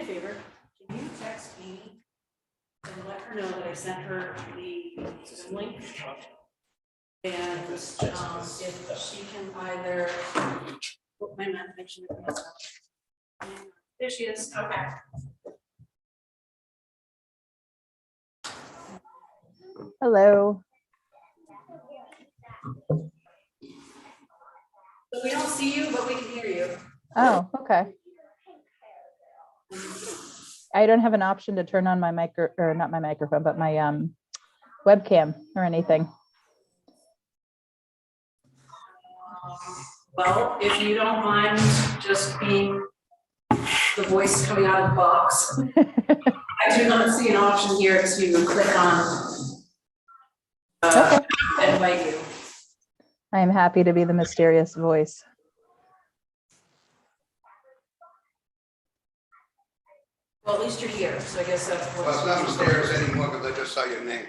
a favor, can you text Amy and let her know that I sent her the Zoom link? And if she can either, oh, wait a minute, make sure that that's up. There she is. Okay. Hello. So we don't see you, but we can hear you. Oh, okay. I don't have an option to turn on my or not my microphone, but my webcam or anything. Well, if you don't mind just being the voice coming out of the box, I do not see an option here to click on Okay. invite you. I am happy to be the mysterious voice. Well, at least you're here, so I guess that's what. Well, it's not mysterious anymore because I just saw your name.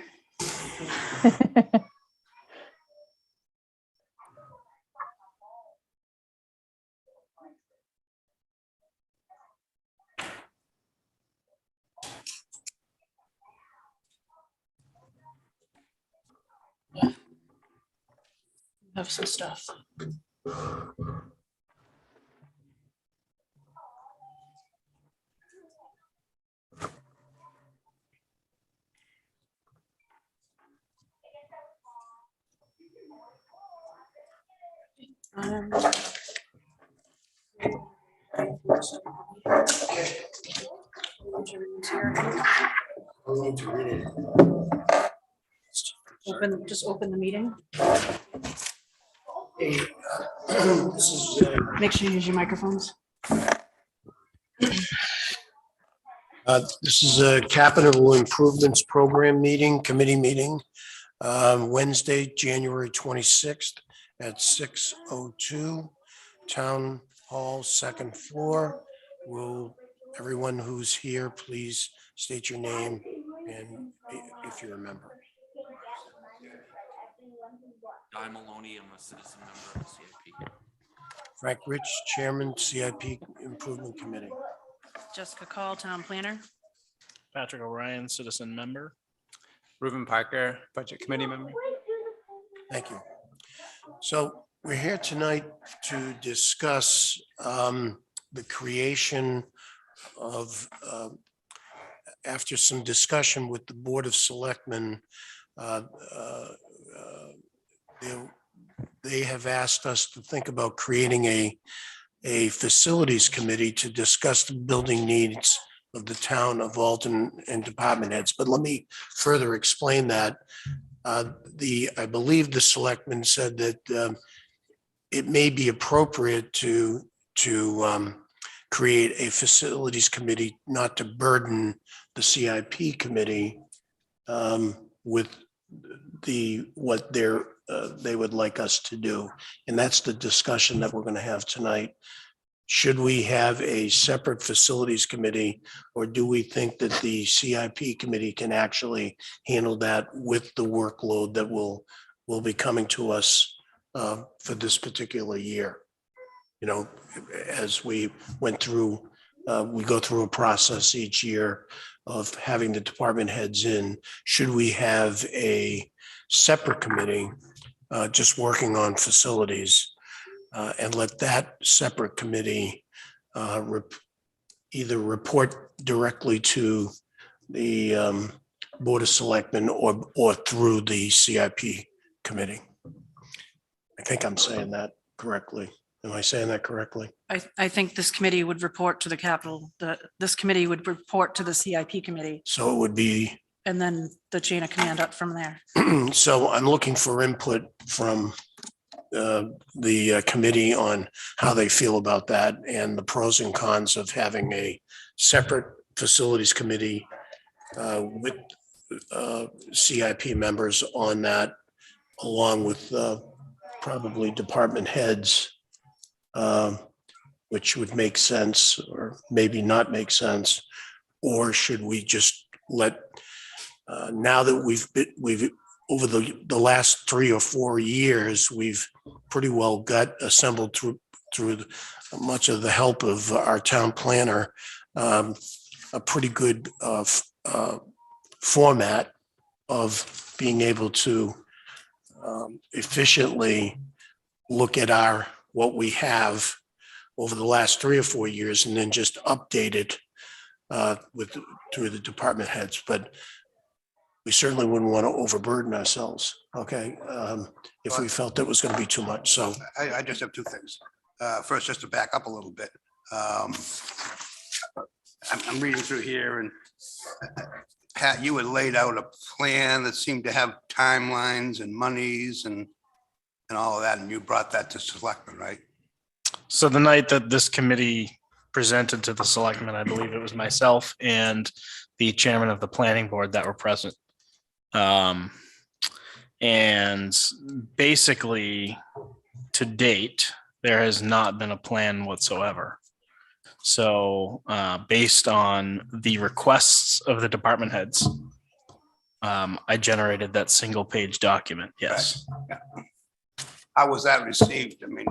Have some stuff. I'll need to read it. Just open the meeting. Hey, this is Make sure you use your microphones. this is a capital improvements program meeting, committee meeting, Wednesday, January 26th at 6:02, Town Hall, second floor. Will everyone who's here, please state your name and if you remember. Guy Maloney, I'm a citizen member of the CIP. Frank Rich, Chairman, CIP Improvement Committee. Jessica Call, Town Planner. Patrick O'Ryan, citizen member. Reuben Parker, Budget Committee member. Thank you. So we're here tonight to discuss the creation of, after some discussion with the Board of Selectmen, they have asked us to think about creating a facilities committee to discuss the building needs of the town of Alton and department heads. But let me further explain that. I believe the selectmen said that it may be appropriate to create a facilities committee, not to burden the CIP committee with what they would like us to do. And that's the discussion that we're going to have tonight. Should we have a separate facilities committee, or do we think that the CIP committee can actually handle that with the workload that will be coming to us for this particular year? You know, as we went through, we go through a process each year of having the department heads in. Should we have a separate committee just working on facilities and let that separate committee either report directly to the Board of Selectmen or through the CIP committee? I think I'm saying that correctly. Am I saying that correctly? I think this committee would report to the capital, this committee would report to the CIP committee, So it would be, and then the chain of command up from there. so I'm looking for input from the committee on how they feel about that and the pros and cons of having a separate facilities committee with CIP members on that, along with probably department heads, which would make sense or maybe not make sense. Or should we just let, now that we've over the last 3 or 4 years, we've pretty well got assembled through much of the help of our town planner, a pretty good format of being able to efficiently look at what we have over the last 3 or 4 years and then just update it through the department heads. But we certainly wouldn't want to overburden ourselves, okay? If we felt it was going to be too much. So I just have two things. First, just to back up a little bit. I'm reading through here and Pat, you had laid out a plan that seemed to have timelines and monies and all of that, and you brought that to selectmen, right? So the night that this committee presented to the selectmen, I believe it was myself and the chairman of the planning board that were present. And basically, to date, there has not been a plan whatsoever. So based on the requests of the department heads, I generated that single page document. Yes. Yeah. How was that received? I mean,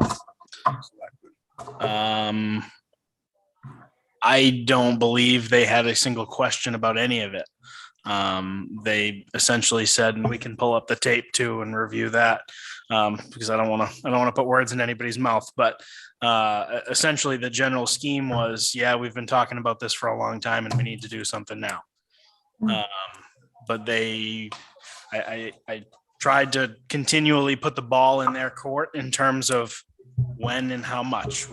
I don't believe they had a single question about any of it. They essentially said, and we can pull up the tape too and review that because I don't want to put words in anybody's mouth, but essentially the general scheme was, yeah, we've been talking about this for a long time and we need to do something now. But I tried to continually put the ball in their court in terms of when and how much,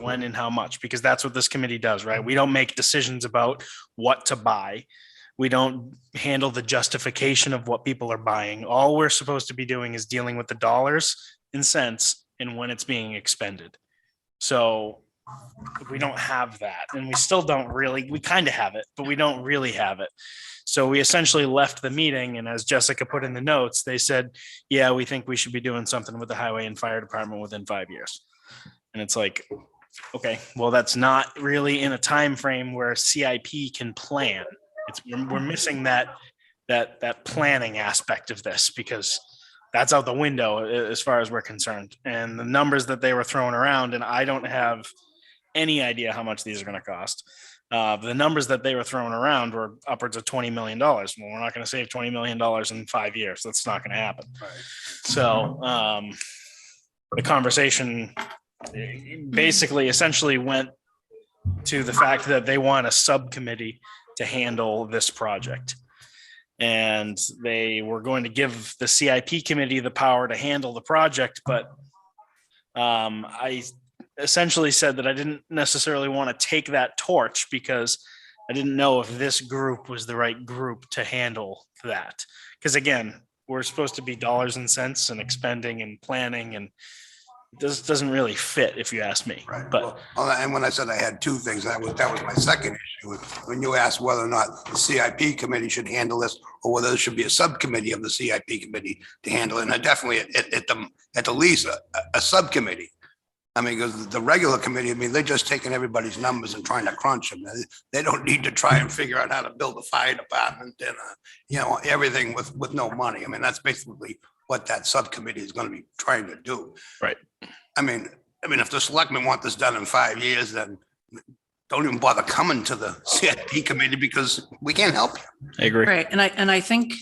because that's what this committee does, right? We don't make decisions about what to buy. We don't handle the justification of what people are buying. All we're supposed to be doing is dealing with the dollars and cents and when it's being expended. So we don't have that, and we still don't really, we kind of have it, but we don't really have it. So we essentially left the meeting, and as Jessica put in the notes, they said, yeah, we think we should be doing something with the highway and fire department within 5 years. And it's like, okay, well, that's not really in a time frame where CIP can plan. We're missing that planning aspect of this because that's out the window as far as we're concerned. And the numbers that they were throwing around, and I don't have any idea how much these are going to cost. The numbers that they were throwing around were upwards of $20 million. Well, we're not going to save $20 million in 5 years. That's not going to happen. right. So the conversation basically essentially went to the fact that they want a subcommittee to handle this project. And they were going to give the CIP committee the power to handle the project, but I essentially said that I didn't necessarily want to take that torch because I didn't know if this group was the right group to handle that. Because again, we're supposed to be dollars and cents and expending and planning, and this doesn't really fit if you ask me. Right. But Well, and when I said I had two things, that was my second issue. When you asked whether or not the CIP committee should handle this, or whether there should be a subcommittee of the CIP committee to handle it, and definitely at the least a subcommittee. I mean, because the regular committee, I mean, they're just taking everybody's numbers and trying to crunch them. They don't need to try and figure out how to build a fire department and everything with no money. I mean, that's basically what that subcommittee is going to be trying to do. Right. I mean, if the selectmen want this done in 5 years, then don't even bother coming to the CIP committee because we can't help you. I agree. Right, and I think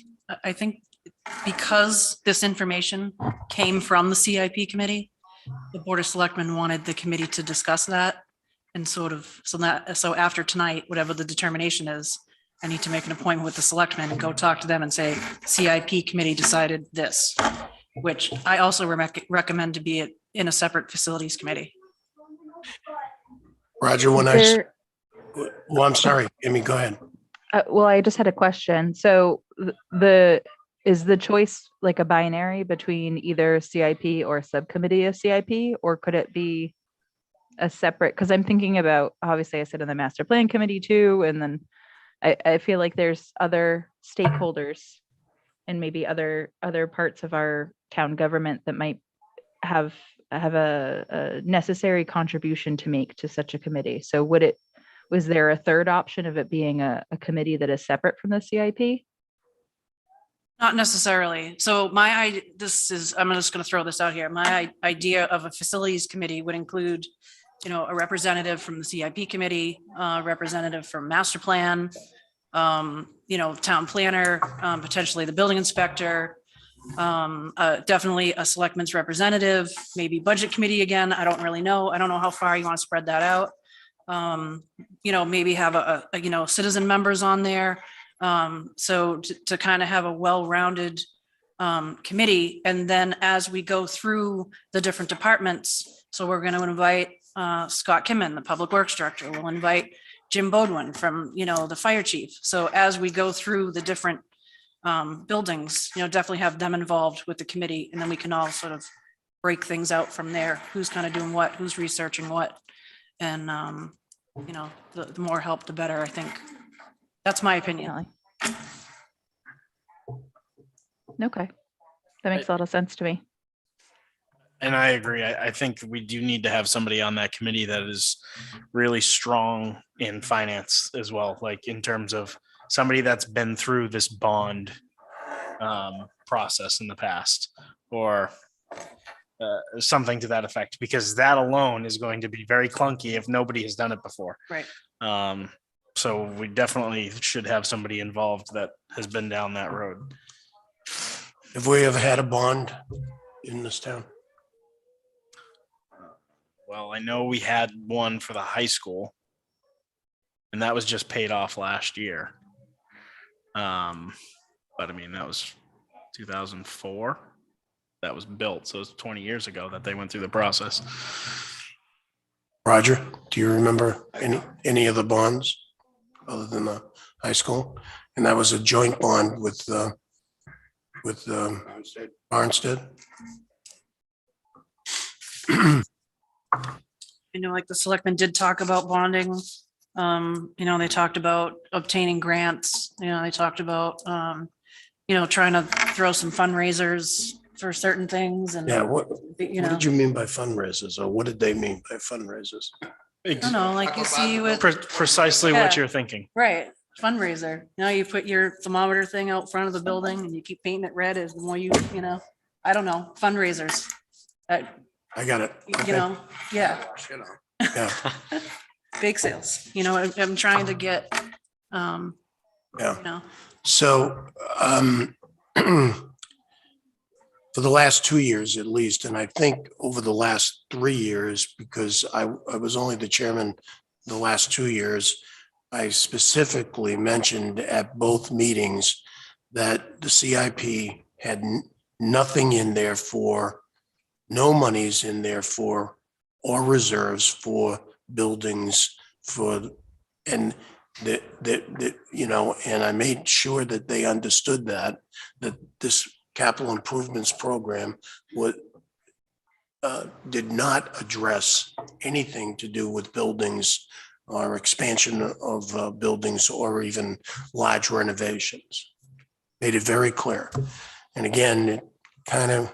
because this information came from the CIP committee, the Board of Selectmen wanted the committee to discuss that and so after tonight, whatever the determination is, I need to make an appointment with the selectmen and go talk to them and say, CIP committee decided this, which I also recommend to be in a separate facilities committee. Roger, well, I'm sorry, Amy, go ahead. Well, I just had a question. So is the choice like a binary between either CIP or a subcommittee of CIP, or could it be a separate? Because I'm thinking about, obviously I sit in the master plan committee too, and then I feel like there's other stakeholders and maybe other parts of our town government that might have a necessary contribution to make to such a committee. So was there a third option of it being a committee that is separate from the CIP? Not necessarily. So I'm just going to throw this out here. My idea of a facilities committee would include a representative from the CIP committee, representative from master plan, town planner, potentially the building inspector, definitely a selectman's representative, maybe budget committee again. I don't really know. I don't know how far you want to spread that out. Maybe have a citizen members on there. So to kind of have a well-rounded committee. And then as we go through the different departments, so we're going to invite Scott Kimmon, the public works director. We'll invite Jim Bodwin from, the fire chief. So as we go through the different buildings, definitely have them involved with the committee, and then we can all sort of break things out from there. Who's kind of doing what, who's researching what, and the more help, the better, I think. That's my opinion. Definitely. Okay, that makes a lot of sense to me. And I agree. I think we do need to have somebody on that committee that is really strong in finance as well, like in terms of somebody that's been through this bond process in the past, or something to that effect, because that alone is going to be very clunky if nobody has done it before. Right. So we definitely should have somebody involved that has been down that road. Have we ever had a bond in this town? Well, I know we had one for the high school, and that was just paid off last year. But I mean, that was 2004. That was built, so it's 20 years ago that they went through the process. Roger, do you remember any of the bonds other than the high school? And that was a joint bond with Barnstead. Like the selectmen did talk about bonding. They talked about obtaining grants, they talked about, trying to throw some fundraisers for certain things and. Yeah, what did you mean by fundraisers, or what did they mean by fundraisers? I don't know, like you see with, Precisely what you're thinking. right, fundraiser, you put your thermometer thing out front of the building and you keep painting it red as the more I don't know, fundraisers. I got it. Okay. Yeah, Yeah, bake sales, I'm trying to get, yeah. So, for the last 2 years at least, and I think over the last 3 years, because I was only the chairman the last 2 years, I specifically mentioned at both meetings that the CIP had nothing in there for, no monies in there for, or reserves for buildings for, and that, and I made sure that they understood that this capital improvements program did not address anything to do with buildings or expansion of buildings or even large renovations. Made it very clear. And again, it kind of,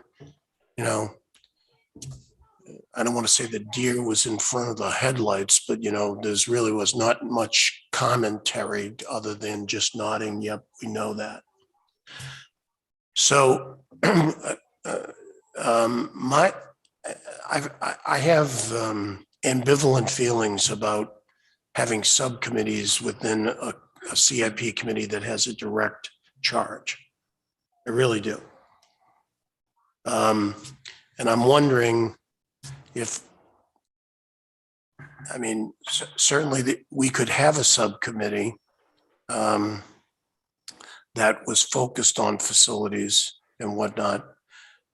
I don't want to say the deer was in front of the headlights, but there's really was not much commentary other than just nodding, yep, we know that. So I have ambivalent feelings about having subcommittees within a CIP committee that has a direct charge. I really do. And I'm wondering if, certainly we could have a subcommittee that was focused on facilities and whatnot.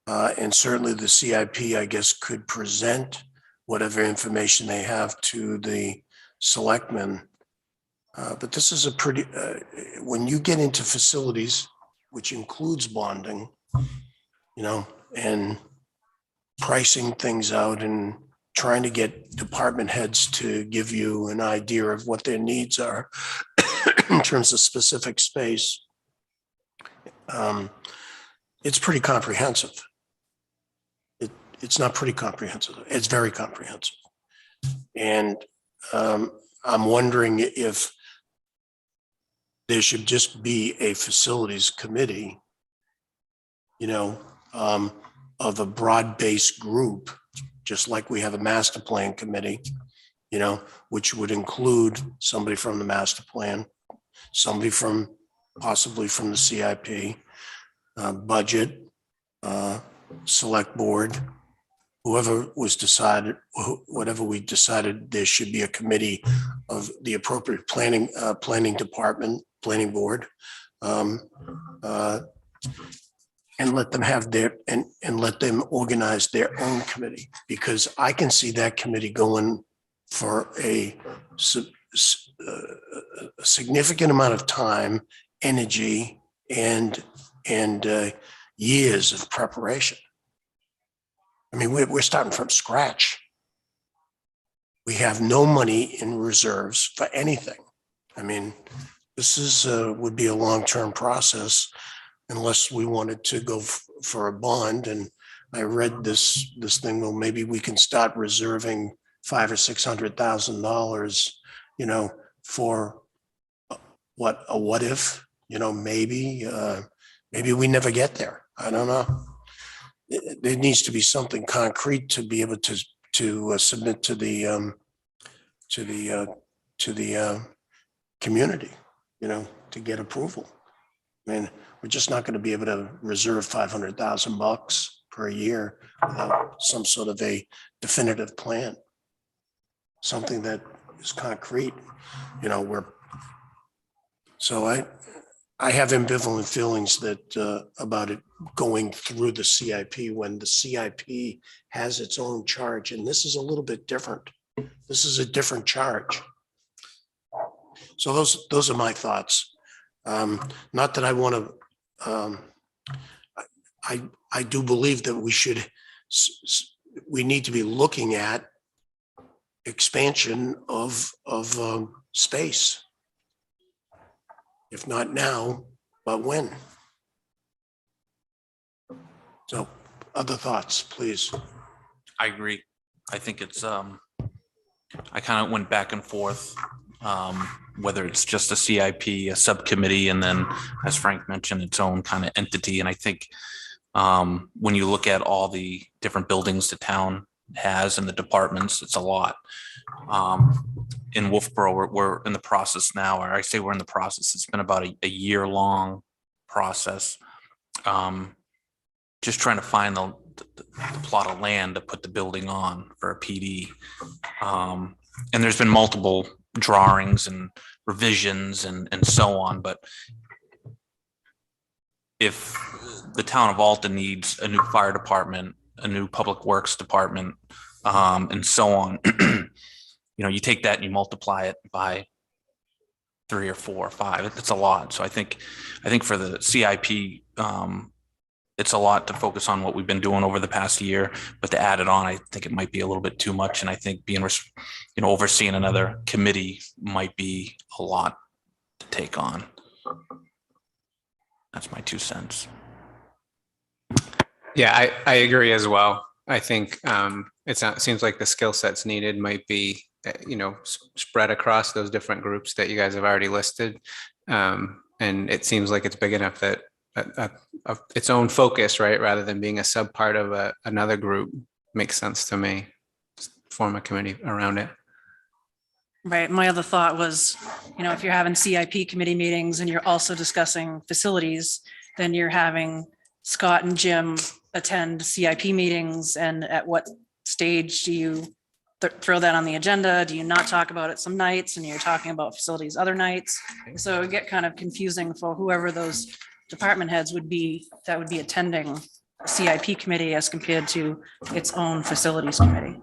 And certainly the CIP, I guess, could present whatever information they have to the selectmen. But this is a pretty, when you get into facilities, which includes bonding, and pricing things out and trying to get department heads to give you an idea of what their needs are in terms of specific space. It's pretty comprehensive. It's not pretty comprehensive. It's very comprehensive. And I'm wondering if there should just be a facilities committee, of a broad-based group, just like we have a master plan committee, which would include somebody from the master plan, somebody possibly from the CIP, budget, select board, whoever was decided, whatever we decided, there should be a committee of the appropriate planning department, planning board. And let them have and let them organize their own committee, because I can see that committee going for a significant amount of time, energy, and years of preparation. I mean, we're starting from scratch. We have no money in reserves for anything. I mean, this would be a long-term process unless we wanted to go for a bond. And I read this thing, well, maybe we can start reserving $500,000 or $600,000, for what if, maybe we never get there. I don't know. There needs to be something concrete to be able to submit to the community, to get approval. I mean, we're just not going to be able to reserve $500,000 per year without some sort of a definitive plan. Something that is concrete, so I have ambivalent feelings about it going through the CIP when the CIP has its own charge, and this is a little bit different. This is a different charge. So those are my thoughts. Not that I want to. I do believe that we need to be looking at expansion of space. If not now, but when? So, other thoughts, please. I agree. I think it's, I kind of went back and forth, whether it's just a CIP, a subcommittee, and then, as Frank mentioned, its own kind of entity. And I think when you look at all the different buildings the town has and the departments, it's a lot. In Wolfboro, we're in the process now, or I say we're in the process. It's been about a year-long process. Just trying to find the plot of land to put the building on for a PD. And there's been multiple drawings and revisions and so on. But if the town of Alton needs a new fire department, a new public works department, and so on, you take that and you multiply it by 3 or 4 or 5. It's a lot. So I think for the CIP, it's a lot to focus on what we've been doing over the past year, but to add it on, I think it might be a little bit too much. And I think being, overseeing another committee might be a lot to take on. That's my 2 cents. Yeah, I agree as well. I think seems like the skill sets needed might be, spread across those different groups that you guys have already listed. And it seems like it's big enough that its own focus, right, rather than being a sub part of another group, makes sense to me. Just form a committee around it. Right. My other thought was, if you're having CIP committee meetings and you're also discussing facilities, then you're having Scott and Jim attend CIP meetings. And at what stage do you throw that on the agenda? Do you not talk about it some nights and you're talking about facilities other nights? So it would get kind of confusing for whoever those department heads would be, that would be attending CIP committee as compared to its own facilities committee.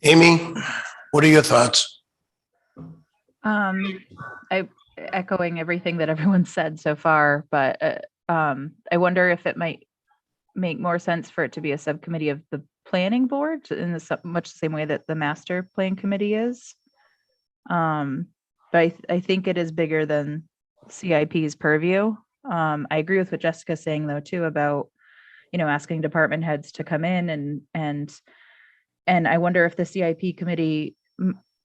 Amy, what are your thoughts? I echoing everything that everyone said so far, but I wonder if it might make more sense for it to be a subcommittee of the planning board in much the same way that the master plan committee is. But I think it is bigger than CIP's purview. I agree with what Jessica's saying though too about, asking department heads to come in and I wonder if the CIP committee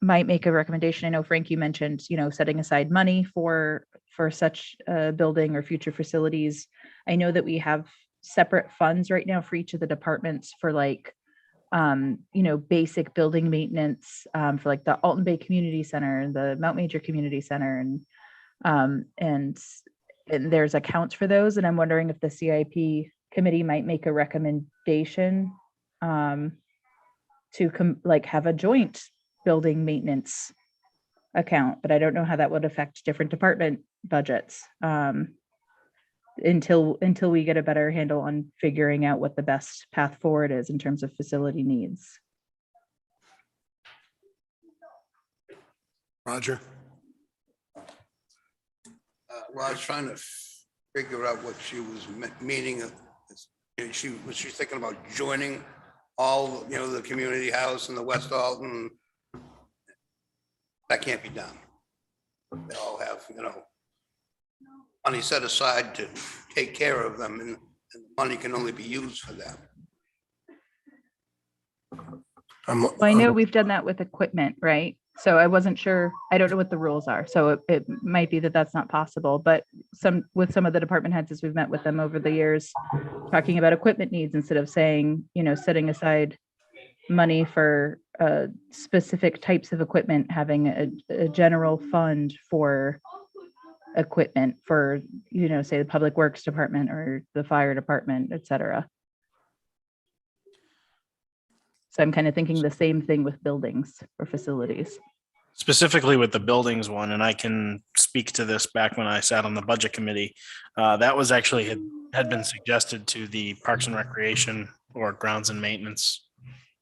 might make a recommendation. I know Frank, you mentioned, setting aside money for such a building or future facilities. I know that we have separate funds right now for each of the departments for like, basic building maintenance, for like the Alton Bay Community Center and the Mount Major Community Center and there's accounts for those. And I'm wondering if the CIP committee might make a recommendation to have a joint building maintenance account, but I don't know how that would affect different department budgets until we get a better handle on figuring out what the best path forward is in terms of facility needs. Roger? Well, I was trying to figure out what she was meaning. Was she thinking about joining all, the community house in the West Alton? That can't be done. They all have, money set aside to take care of them, and the money can only be used for them. Well, I know we've done that with equipment, right? So I wasn't sure, I don't know what the rules are. So it might be that that's not possible, but with some of the department heads, as we've met with them over the years, talking about equipment needs instead of saying, setting aside money for specific types of equipment, having a general fund for equipment for, say the Public Works Department or the fire department, et cetera. So I'm kind of thinking the same thing with buildings or facilities. Specifically with the buildings one, and I can speak to this back when I sat on the budget committee, that was actually had been suggested to the Parks and Recreation or Grounds and Maintenance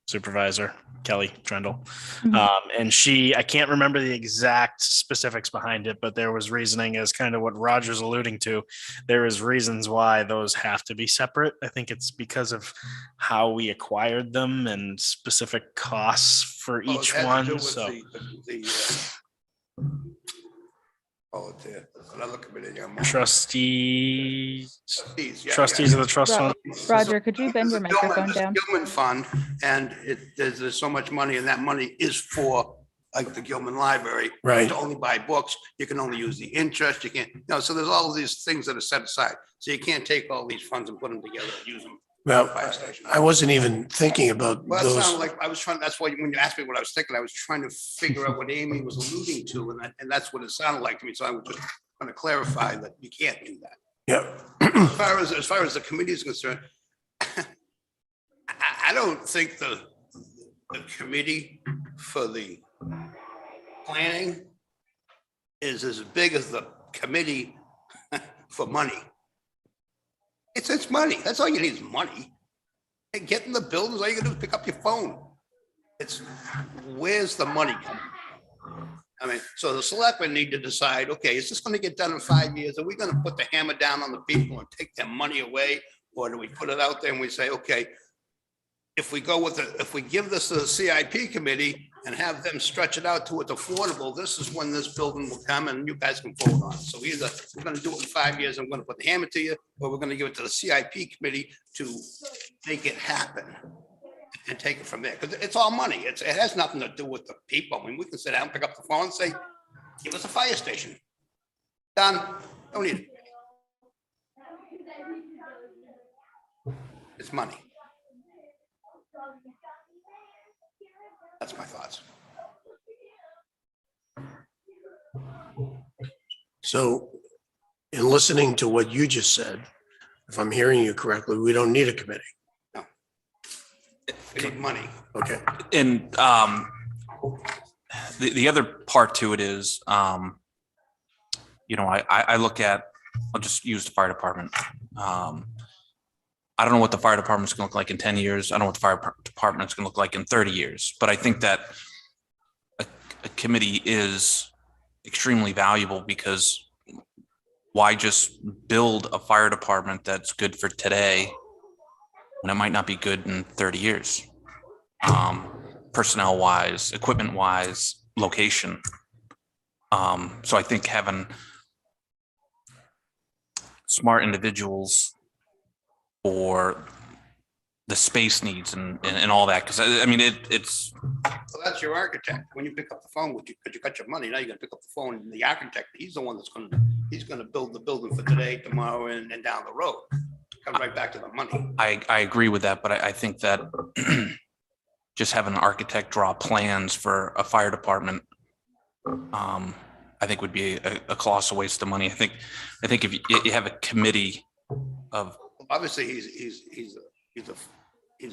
Supervisor, Kelly Trendle. And I can't remember the exact specifics behind it, but there was reasoning as kind of what Roger's alluding to. There is reasons why those have to be separate. I think it's because of how we acquired them and specific costs for each one. So Another committee. Trustees Yeah. of the trust fund. Roger, could you bend your microphone down? Gilman Fund, and there's so much money, and that money is for like the Gilman Library. Right. To only buy books, you can only use the interest, you can't, so there's all of these things that are set aside. So you can't take all these funds and put them together and use them. Well, I wasn't even thinking about Well, that those. sounded like, that's why when you asked me what I was thinking, I was trying to figure out what Amy was alluding to, and that's what it sounded like to me. So I was just trying to clarify that you can't do that. Yeah. As far as the committee is concerned, I don't think the committee for the planning is as big as the committee for money. It's money. That's all you need is money. And get in the buildings, all you gotta do is pick up your phone. Where's the money coming? I mean, so the selectmen need to decide, okay, is this gonna get done in 5 years? Are we gonna put the hammer down on the people and take their money away? Or do we put it out there and we say, okay, if we give this to the CIP committee and have them stretch it out to it's affordable, this is when this building will come and you guys can vote on it. So either we're gonna do it in 5 years, I'm gonna put the hammer to you, or we're gonna give it to the CIP committee to make it happen and take it from there. Because it's all money. It has nothing to do with the people. I mean, we can sit down, pick up the phone and say, give us a fire station. Done. Don't need it. It's money. That's my thoughts. So in listening to what you just said, if I'm hearing you correctly, we don't need a committee. We need money. Okay. And the other part to it is, I look at, I'll just use the fire department. I don't know what the fire department's gonna look like in 10 years. I don't know what the fire department's gonna look like in 30 years, but I think that a committee is extremely valuable, because why just build a fire department that's good for today when it might not be good in 30 years? Personnel wise, equipment wise, location. So I think having smart individuals for the space needs and all that, because I mean it's So that's your architect. When you pick up the phone, because you got your money, now you're gonna pick up the phone, and the architect, he's the one he's gonna build the building for today, tomorrow, and down the road. Comes right back to the money. I agree with that, but I think that just having an architect draw plans for a fire department, I think would be a colossal waste of money. I think if you have a committee of, Obviously, he's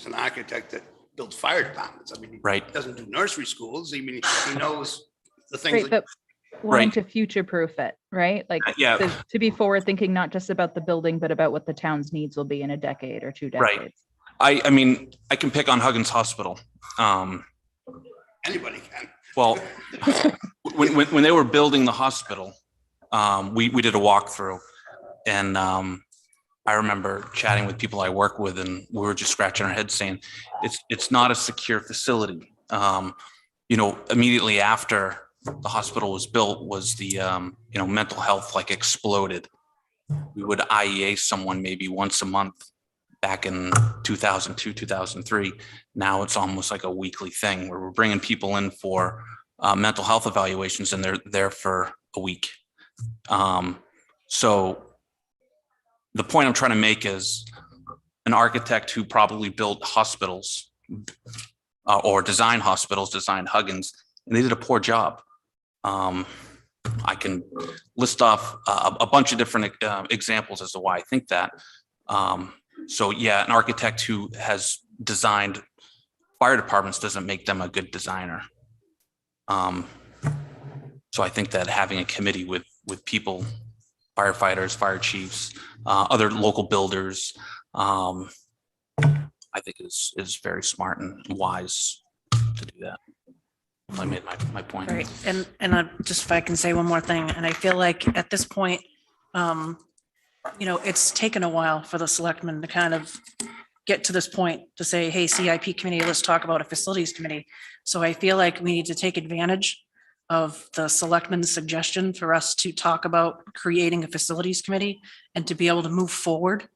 an architect that builds fire departments. I mean, he right, doesn't do nursery schools. I mean, he knows the things. Right, that- but wanting to future-proof it, right? Like yeah, to be forward thinking, not just about the building, but about what the town's needs will be in a decade or 2 Right. decades. I mean, I can pick on Huggins Hospital. Anybody can. Well, when they were building the hospital, we did a walkthrough, and I remember chatting with people I work with, and we were just scratching our heads saying, it's not a secure facility. Immediately after the hospital was built was the mental health like exploded. We would IEA someone maybe once a month back in 2002, 2003. Now it's almost like a weekly thing where we're bringing people in for mental health evaluations, and they're there for a week. So the point I'm trying to make is an architect who probably built hospitals or designed hospitals, designed Huggins, and they did a poor job. I can list off a bunch of different examples as to why I think that. So yeah, an architect who has designed fire departments doesn't make them a good designer. So I think that having a committee with people, firefighters, fire chiefs, other local builders, I think is very smart and wise to do that. I made my point. Right, and just if I can say one more thing, and I feel like at this point, it's taken a while for the selectmen to kind of get to this point to say, hey, CIP committee, let's talk about a facilities committee. So I feel like we need to take advantage of the selectmen's suggestion for us to talk about creating a facilities committee and to be able to move forward.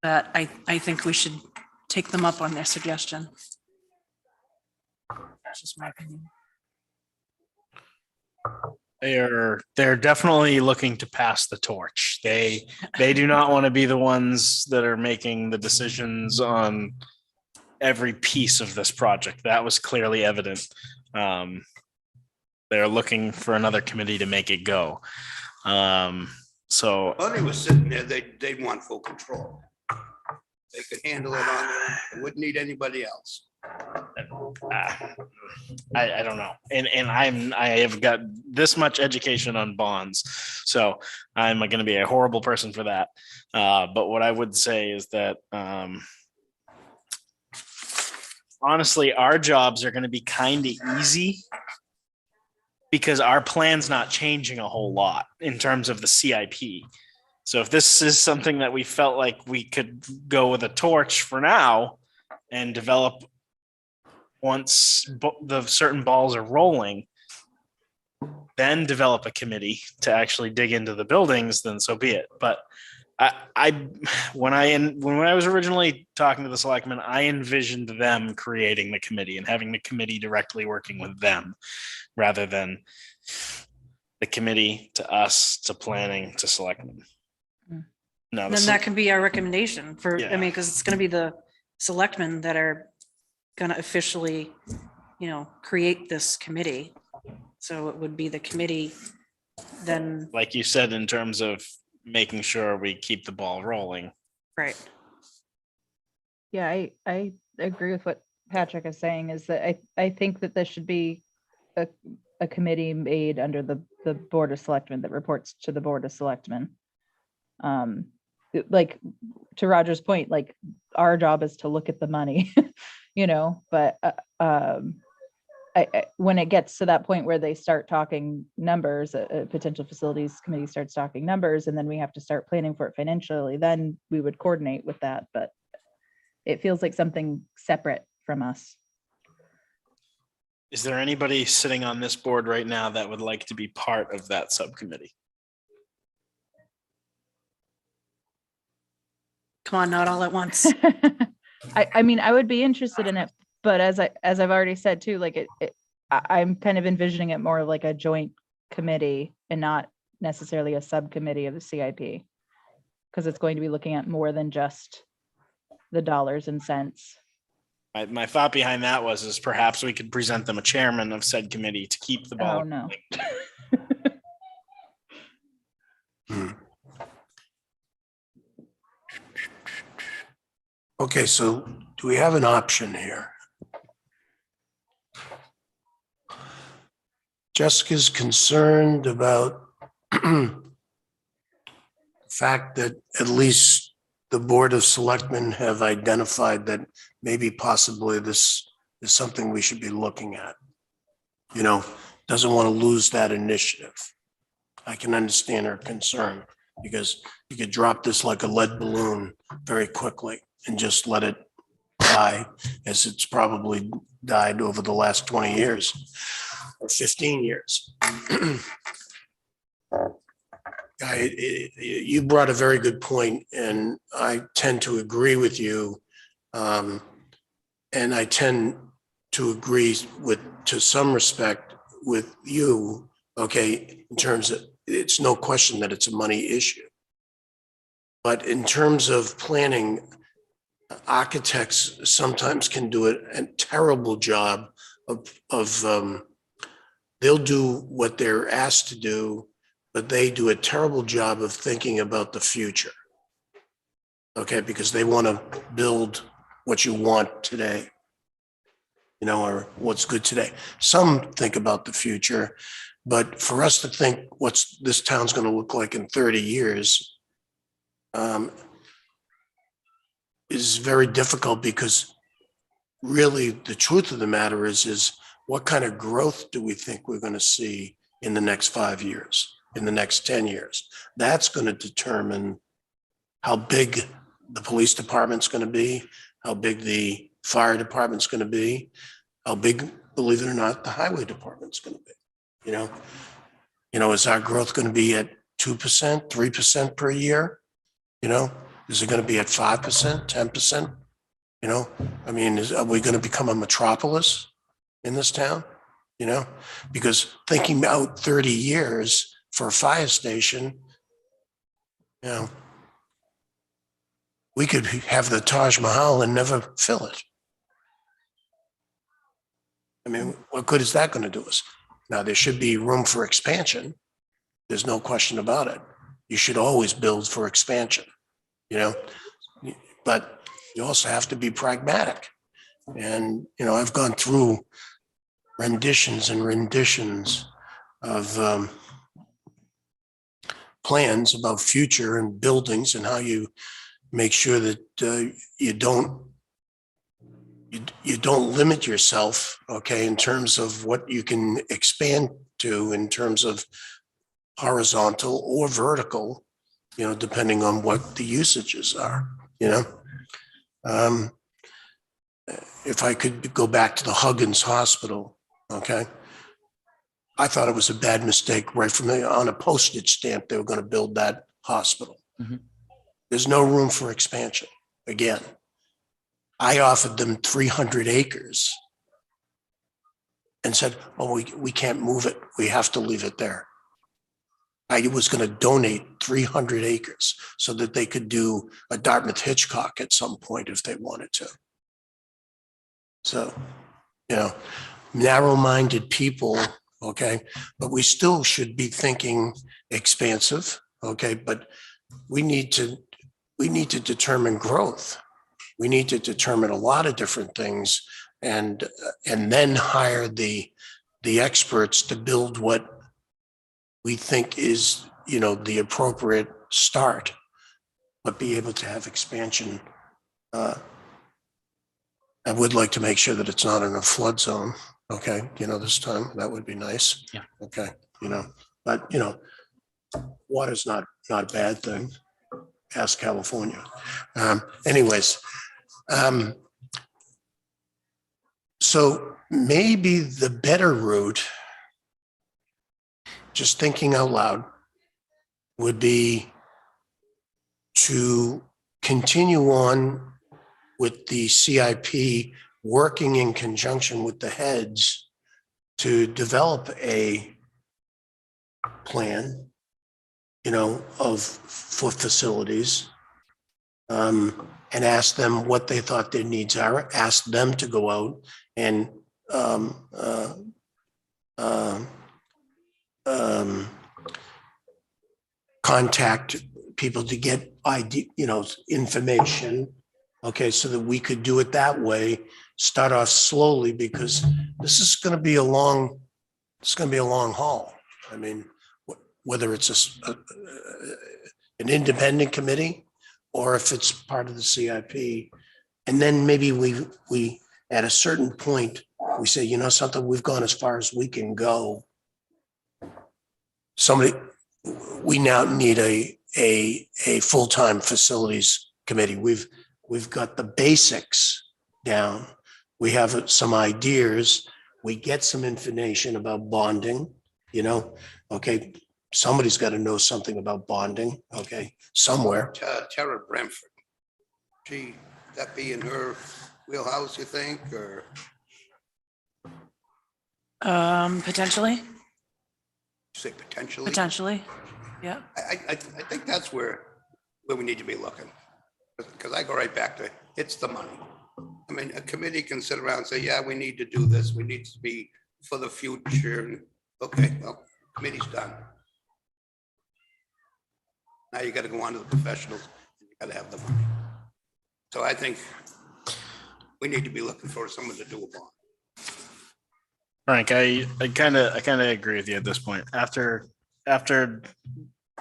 That I think we should take them up on their suggestion. That's just my opinion. They're definitely looking to pass the torch. They do not want to be the ones that are making the decisions on every piece of this project. That was clearly evident. They're looking for another committee to make it go. So While they were sitting there, they'd want full control. They could handle it on their own. They wouldn't need anybody else. I don't know. And I have got this much education on bonds. So I'm going to be a horrible person for that. But what I would say is that honestly, our jobs are going to be kind of easy because our plan's not changing a whole lot in terms of the CIP. So if this is something that we felt like we could go with a torch for now and develop once the certain balls are rolling, then develop a committee to actually dig into the buildings, then so be it. But when I was originally talking to the selectmen, I envisioned them creating the committee and having the committee directly working with them rather than the committee to us, to planning, to selectmen. No, Then that can be our recommendation for, Yeah. because it's going to be the selectmen that are going to officially, create this committee. So it would be the committee then, like you said, in terms of making sure we keep the ball rolling. right. Yeah, I agree with what Patrick is saying, is that I think that this should be a committee made under the Board of Selectmen that reports to the Board of Selectmen. Like to Roger's point, like our job is to look at the money, but when it gets to that point where they start talking numbers, a potential facilities committee starts talking numbers, and then we have to start planning for it financially, then we would coordinate with that. But it feels like something separate from us. Is there anybody sitting on this board right now that would like to be part of that subcommittee? Come on, not all at once. I mean, I would be interested in it, but as I've already said too, like I'm kind of envisioning it more like a joint committee and not necessarily a subcommittee of the CIP. Because it's going to be looking at more than just the dollars and cents. My thought behind that is perhaps we could present them a chairman of said committee to keep the Oh, ball. no. Hmm. Okay, so do we have an option here? Jessica's concerned about the fact that at least the Board of Selectmen have identified that maybe possibly this is something we should be looking at. You know, doesn't want to lose that initiative. I can understand her concern because you could drop this like a lead balloon very quickly and just let it die, as it's probably died over the last 20 years or 15 years. You brought a very good point, and I tend to agree with you. And I tend to agree with, to some respect, with you, okay, in terms of, it's no question that it's a money issue. But in terms of planning, architects sometimes can do a terrible job of they'll do what they're asked to do, but they do a terrible job of thinking about the future. Okay, because they want to build what you want today, you know, or what's good today. Some think about the future, but for us to think what's this town's going to look like in 30 years is very difficult, because really the truth of the matter is what kind of growth do we think we're going to see in the next 5 years, in the next 10 years? That's going to determine how big the police department's going to be, how big the fire department's going to be, how big, believe it or not, the highway department's going to be. You know, is our growth going to be at 2%, 3% per year? You know, is it going to be at 5%, 10%? You know, I mean, are we going to become a metropolis in this town? You know, because thinking out 30 years for a fire station, you know, we could have the Taj Mahal and never fill it. I mean, what good is that going to do us? Now, there should be room for expansion. There's no question about it. You should always build for expansion, you know, but you also have to be pragmatic. And, you know, I've gone through renditions and renditions of plans about future and buildings and how you make sure that you don't limit yourself, okay, in terms of what you can expand to in terms of horizontal or vertical, you know, depending on what the usages are, you know. If I could go back to the Huggins Hospital, okay, I thought it was a bad mistake right from on a postage stamp they were going to build that hospital. Mm-hmm. There's no room for expansion. Again, I offered them 300 acres and said, oh, we can't move it. We have to leave it there. I was going to donate 300 acres so that they could do a Dartmouth Hitchcock at some point if they wanted to. So, you know, narrow-minded people, okay, but we still should be thinking expansive, okay, but we need to determine growth. We need to determine a lot of different things and then hire the experts to build what we think is, you know, the appropriate start, but be able to have expansion. I would like to make sure that it's not in a flood zone. Okay, you know, this time that would be nice. Yeah. Okay, you know, but you know, water's not a bad thing. Ask California. Anyways, so maybe the better route, just thinking out loud, would be to continue on with the CIP, working in conjunction with the heads to develop a plan for facilities. And ask them what they thought their needs are, ask them to go out and contact people to get information. Okay, so that we could do it that way, start off slowly, because this is going to be a long haul. I mean, whether it's an independent committee or if it's part of the CIP. And then maybe we at a certain point, we say, something, we've gone as far as we can go. We now need a full-time facilities committee. We've got the basics down. We have some ideas. We get some information about bonding, okay. Somebody's got to know something about bonding, okay, somewhere. Tara Brentford, that be in her wheelhouse, you think, or? Potentially, Say potentially? potentially. Yeah. I think that's where we need to be looking. Because I go right back to, it's the money. I mean, a committee can sit around and say, yeah, we need to do this. We need to be for the future. Okay, well, committee's done. Now you got to go on to the professionals. You got to have the money. So I think we need to be looking for someone to do a bond. Frank, I kind of agree with you at this point. After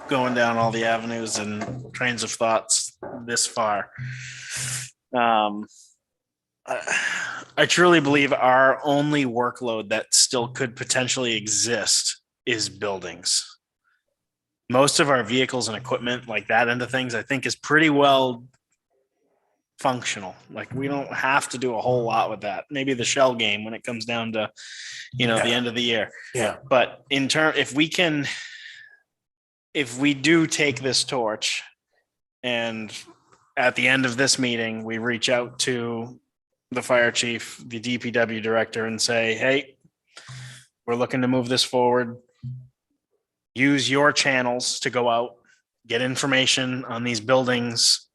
going down all the avenues and trains of thoughts this far, I truly believe our only workload that still could potentially exist is buildings. Most of our vehicles and equipment, like that end of things, I think is pretty well functional. Like we don't have to do a whole lot with that. Maybe the shell game when it comes down to, the end of the year. Yeah. But if we do take this torch and at the end of this meeting, we reach out to the fire chief, the DPW director and say, hey, we're looking to move this forward. Use your channels to go out, get information on these buildings,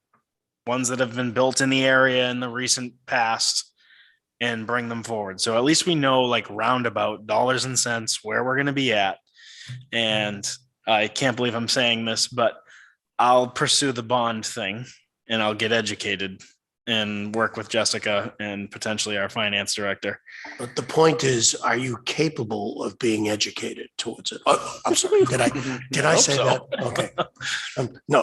ones that have been built in the area in the recent past, and bring them forward. So at least we know like roundabout dollars and cents where we're going to be at. And I can't believe I'm saying this, but I'll pursue the bond thing and I'll get educated and work with Jessica and potentially our finance director. But the point is, are you capable of being educated towards it? Oh, I'm sorry. Did I say so. that? Okay. No,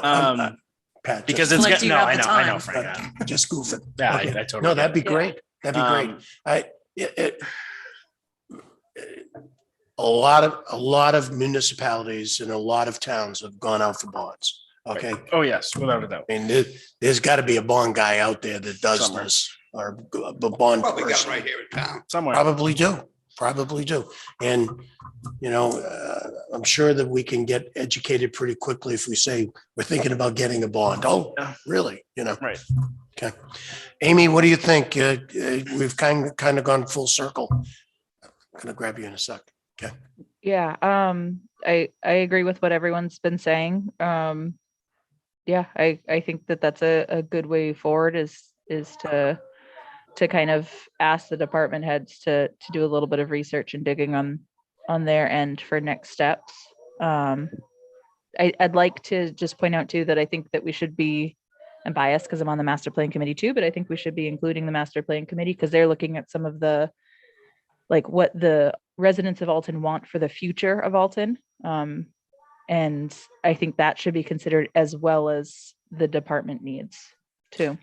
Pat. Because just, it's Like, do you have the I know, time? Frank. just goofing. Yeah, Okay. I totally No, that'd be Yeah. great. That'd be great. Um, A lot of municipalities and a lot of towns have gone out for bonds. Okay. Oh, yes, without a doubt. I mean, there's got to be a bond guy out there that does Somewhere. this, or a bond Well, we got person. them right here in town. Somewhere. Probably do. And, I'm sure that we can get educated pretty quickly if we say, we're thinking about getting a bond. Oh, Yeah. really? Right. Okay. Amy, what do you think? We've kind of gone full circle. I'm gonna grab you in a sec. Okay. Yeah, I agree with what everyone's been saying. Yeah, I think that's a good way forward is to kind of ask the department heads to do a little bit of research and digging on their end for next steps. I'd like to just point out too that I think that we should be, I'm biased because I'm on the master plan committee too, but I think we should be including the master plan committee because they're looking at some of the, like what the residents of Alton want for the future of Alton. And I think that should be considered as well as the department needs too.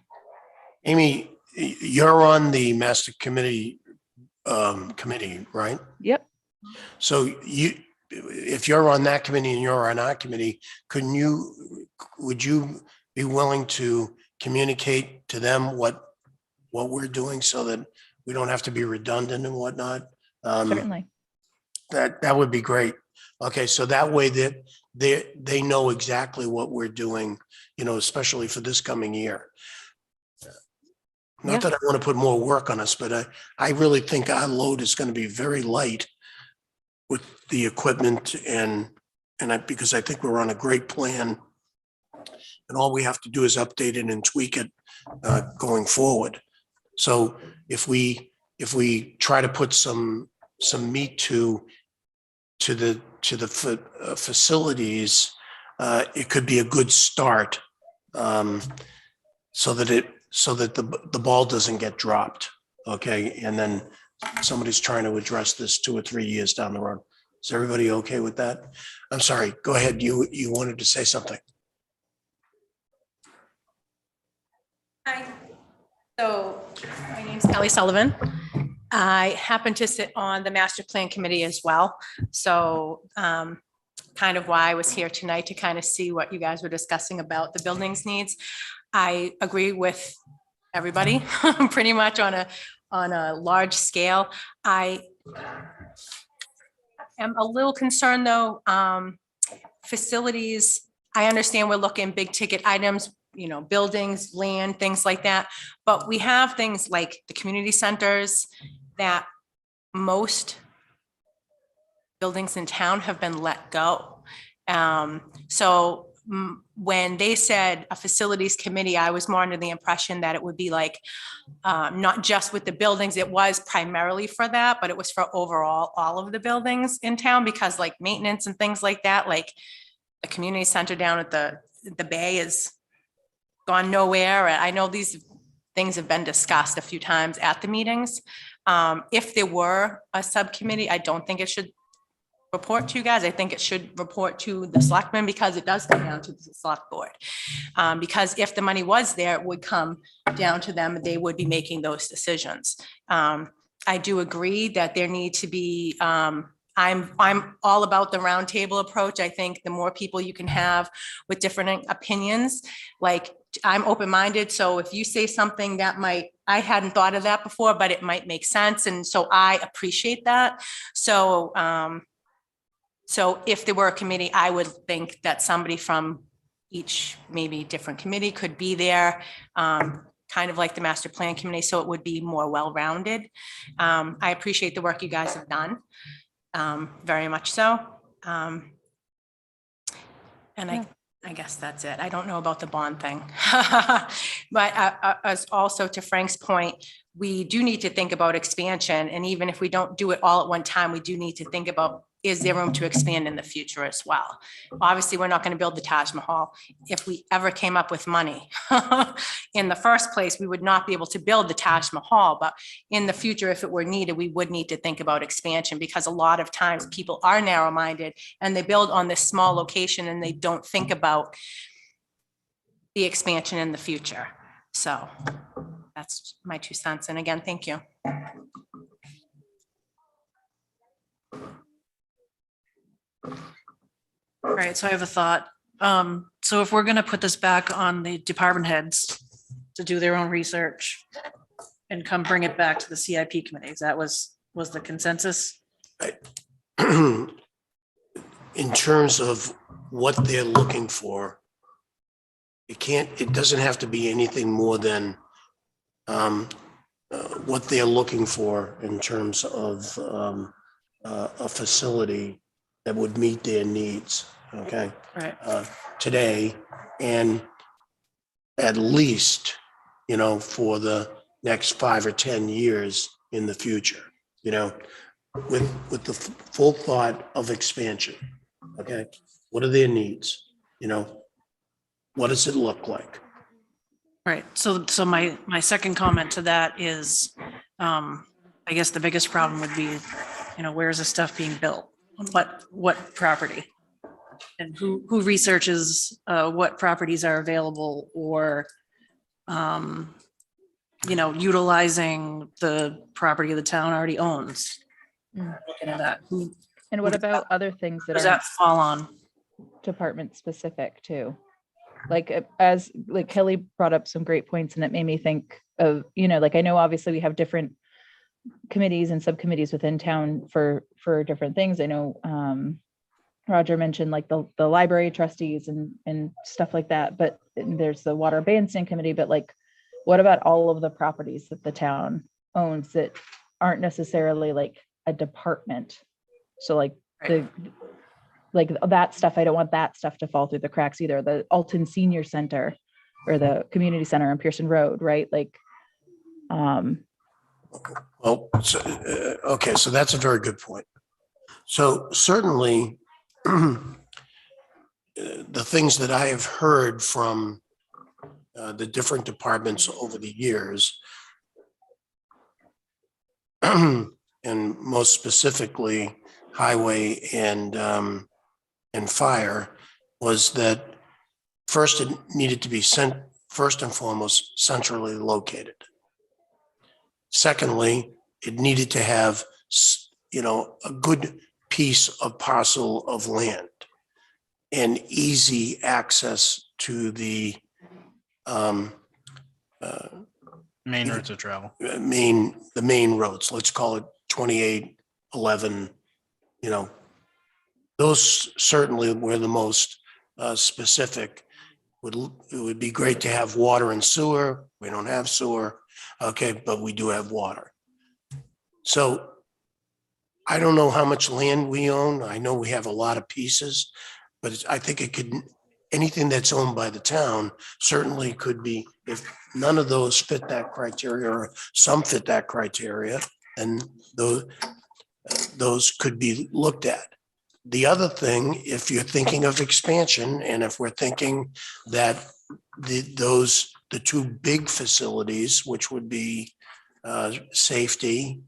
Amy, you're on the master committee, right? Yep. So if you're on that committee and you're on our committee, would you be willing to communicate to them what we're doing so that we don't have to be redundant and whatnot? Certainly. That would be great. Okay, so that way that they know exactly what we're doing, especially for this coming year. Not that I want to put more work on us, but I really think our load is going to be very light with the equipment and because I think we're on a great plan. And all we have to do is update it and tweak it going forward. So if we try to put some meat to the facilities, it could be a good start, so that the ball doesn't get dropped. Okay, and then somebody's trying to address this 2 or 3 years down the road. Is everybody okay with that? I'm sorry, go ahead. You wanted to say something. Hi. So my name's Kelly Sullivan. I happen to sit on the master plan committee as well. So kind of why I was here tonight, to kind of see what you guys were discussing about the buildings needs. I agree with everybody pretty much on a large scale. I am a little concerned though, facilities, I understand we're looking big ticket items, you know, buildings, land, things like that. But we have things like the community centers that most buildings in town have been let go. So when they said a facilities committee, I was more under the impression that it would be like, not just with the buildings, it was primarily for that, but it was for overall, all of the buildings in town, because like maintenance and things like that, like the community center down at the bay is gone nowhere. I know these things have been discussed a few times at the meetings. If there were a subcommittee, I don't think it should report to you guys. I think it should report to the selectmen, because it does come down to the select board. Because if the money was there, it would come down to them. They would be making those decisions. I do agree that there need to be, I'm all about the roundtable approach. I think the more people you can have with different opinions, like I'm open-minded. So if you say something that I hadn't thought of that before, but it might make sense. And so I appreciate that. So, so if there were a committee, I would think that somebody from each maybe different committee could be there, kind of like the master plan committee. So it would be more well-rounded. I appreciate the work you guys have done. Very much so. And I guess that's it. I don't know about the bond thing. But as also to Frank's point, we do need to think about expansion. And even if we don't do it all at one time, we do need to think about, is there room to expand in the future as well? Obviously, we're not going to build the Taj Mahal. If we ever came up with money in the first place, we would not be able to build the Taj Mahal. But in the future, if it were needed, we would need to think about expansion, because a lot of times people are narrow-minded and they build on this small location and they don't think about the expansion in the future. So that's my 2 cents. And again, thank you. All right, so I have a thought. So if we're gonna put this back on the department heads to do their own research and come bring it back to the CIP committees, that was the consensus? In terms of what they're looking for, it doesn't have to be anything more than what they're looking for in terms of a facility that would meet their needs, okay? Right. Today, and at least, for the next 5 or 10 years in the future, with the full thought of expansion, okay? What are their needs? What does it look like? Right. So my second comment to that is, I guess the biggest problem would be, where is this stuff being built? What property? And who researches what properties are available, or utilizing the property the town already owns. Looking at that. And what about other things that Does are that fall on? department specific too? Like like Kelly brought up some great points, and it made me think of, like, I know obviously we have different committees and subcommittees within town for different things. I know Roger mentioned like the library trustees and stuff like that, but there's the water bandstand committee. But like, what about all of the properties that the town owns that aren't necessarily like a department? So like like that stuff, I don't want that stuff to fall through the cracks either. The Alton Senior Center or the community center on Pearson Road, right? Like, Well, so, okay, so that's a very good point. So certainly, the things that I have heard from the different departments over the years, and most specifically, highway and fire, was that first it needed to be first and foremost centrally located. Secondly, it needed to have, a good piece of parcel of land and easy access to the Main routes of travel. the main roads, let's call it 28, 11, those certainly were the most specific. It would be great to have water and sewer. We don't have sewer. Okay, but we do have water. So I don't know how much land we own. I know we have a lot of pieces, but I think it could, anything that's owned by the town certainly could be, if none of those fit that criteria or some fit that criteria, then those could be looked at. The other thing, if you're thinking of expansion, and if we're thinking that the two big facilities, which would be safety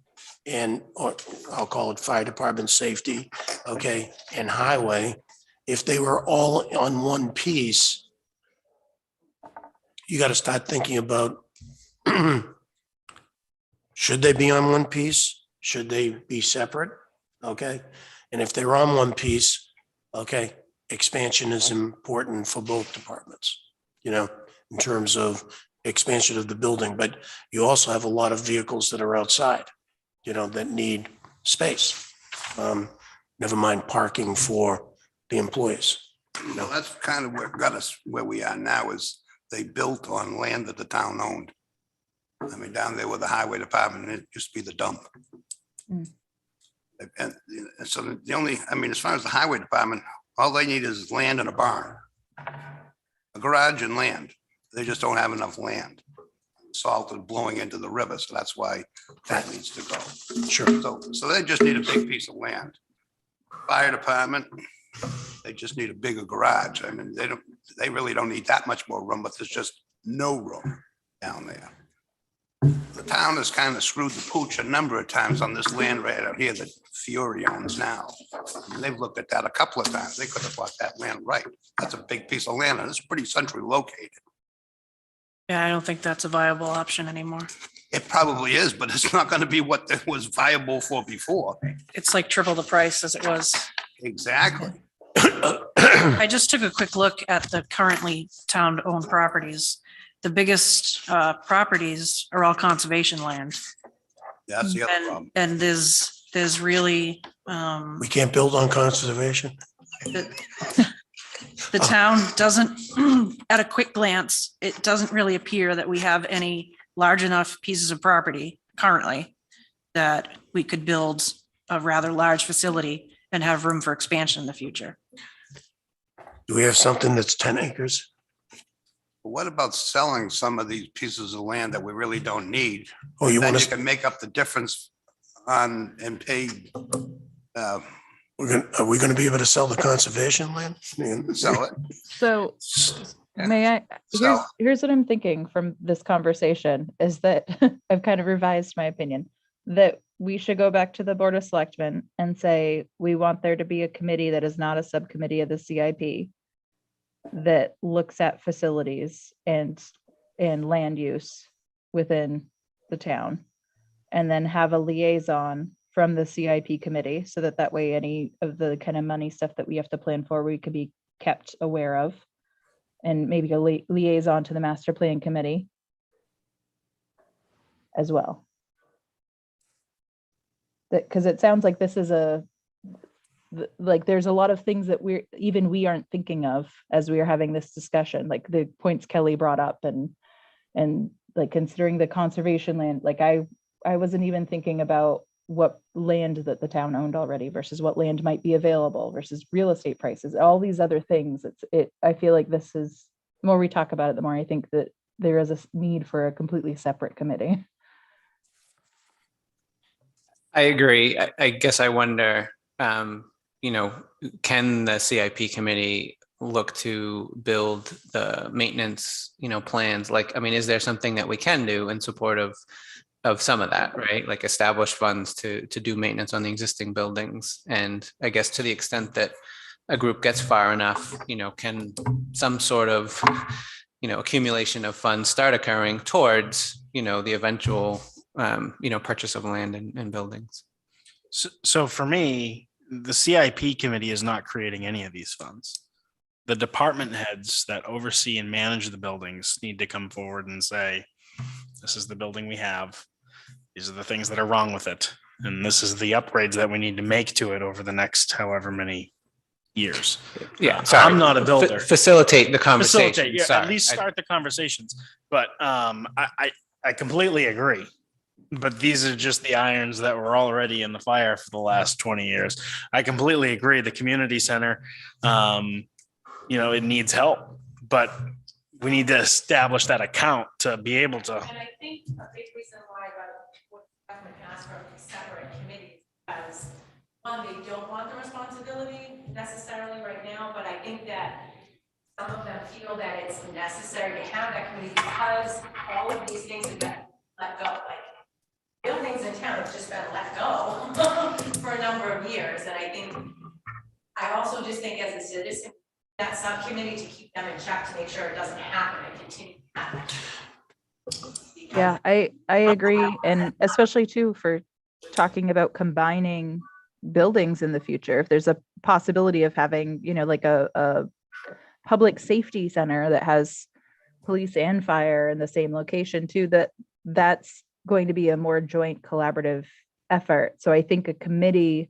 or I'll call it fire department safety, okay, and highway, if they were all on one piece, you got to start thinking about, should they be on one piece? Should they be separate? Okay. And if they're on one piece, okay, expansion is important for both departments, in terms of expansion of the building, but you also have a lot of vehicles that are outside, that need space. Never mind parking for the employees. That's kind of what got us where we are now, is they built on land that the town owned. I mean, down there with the highway department, it used to be the dump. And so the only, as far as the highway department, all they need is land and a barn, a garage and land. They just don't have enough land. Salt is blowing into the river, so that's why that needs to go. Sure. So they just need a big piece of land. Fire department, they just need a bigger garage. They really don't need that much more room, but there's just no room down there. The town has kind of screwed the pooch a number of times on this land right out here that Fiore owns now. And they've looked at that a couple of times. They could have bought that land right. That's a big piece of land and it's pretty centrally located. Yeah, I don't think that's a viable option anymore. It probably is, but it's not going to be what it was viable for before. It's like triple the price as it was. Exactly. I just took a quick look at the currently town-owned properties. The biggest properties are all conservation land. That's the other problem. And there's really, We can't build on conservation. the town doesn't, at a quick glance, it doesn't really appear that we have any large enough pieces of property currently that we could build a rather large facility and have room for expansion in the future. Do we have something that's 10 acres? What about selling some of these pieces of land that we really don't need? Oh, you Then want you to, can make up the difference on and pay, are we going to be able to sell the conservation land? sell it. so may I, So- here's what I'm thinking from this conversation is that I've kind of revised my opinion, that we should go back to the Board of Selectmen and say, we want there to be a committee that is not a subcommittee of the CIP that looks at facilities and land use within the town, and then have a liaison from the CIP committee so that way any of the kind of money stuff that we have to plan for, we could be kept aware of, and maybe a liaison to the master plan committee as well. Because it sounds like this is like there's a lot of things that we aren't thinking of as we are having this discussion, like the points Kelly brought up and like considering the conservation land. Like I wasn't even thinking about what land that the town owned already versus what land might be available versus real estate prices, all these other things. I feel like this is, the more we talk about it, the more I think that there is a need for a completely separate committee. I agree. I guess I wonder, you know, can the CIP committee look to build the maintenance, you know, plans? Like, I mean, is there something that we can do in support of some of that, right? Like establish funds to do maintenance on the existing buildings. And I guess to the extent that a group gets far enough, you know, can some sort of, you know, accumulation of funds start occurring towards, you know, the eventual, you know, purchase of land and buildings. So for me, the CIP committee is not creating any of these funds. The department heads that oversee and manage the buildings need to come forward and say, this is the building we have. These are the things that are wrong with it. And this is the upgrades that we need to make to it over the next however many years. Yeah, I'm not a builder. Facilitate the conversation. Facilitate, yeah, Sorry. at least start the conversations. But I completely agree. But these are just the irons that were already in the fire for the last 20 years. I completely agree. The community center, you know, it needs help, but we need to establish that account to be able to. And I think a big reason why what government asked for separate committees, because one, they don't want the responsibility necessarily right now, but I think that some of them feel that it's necessary to have that committee because all of these things have been let go. Like buildings in town have just been let go for a number of years. And I also just think as a citizen, that subcommittee to keep them in check to make sure it doesn't happen and continue to happen. Yeah, I agree. And especially too, for talking about combining buildings in the future, if there's a possibility of having, you know, like a public safety center that has police and fire in the same location too, that's going to be a more joint collaborative effort. So I think a committee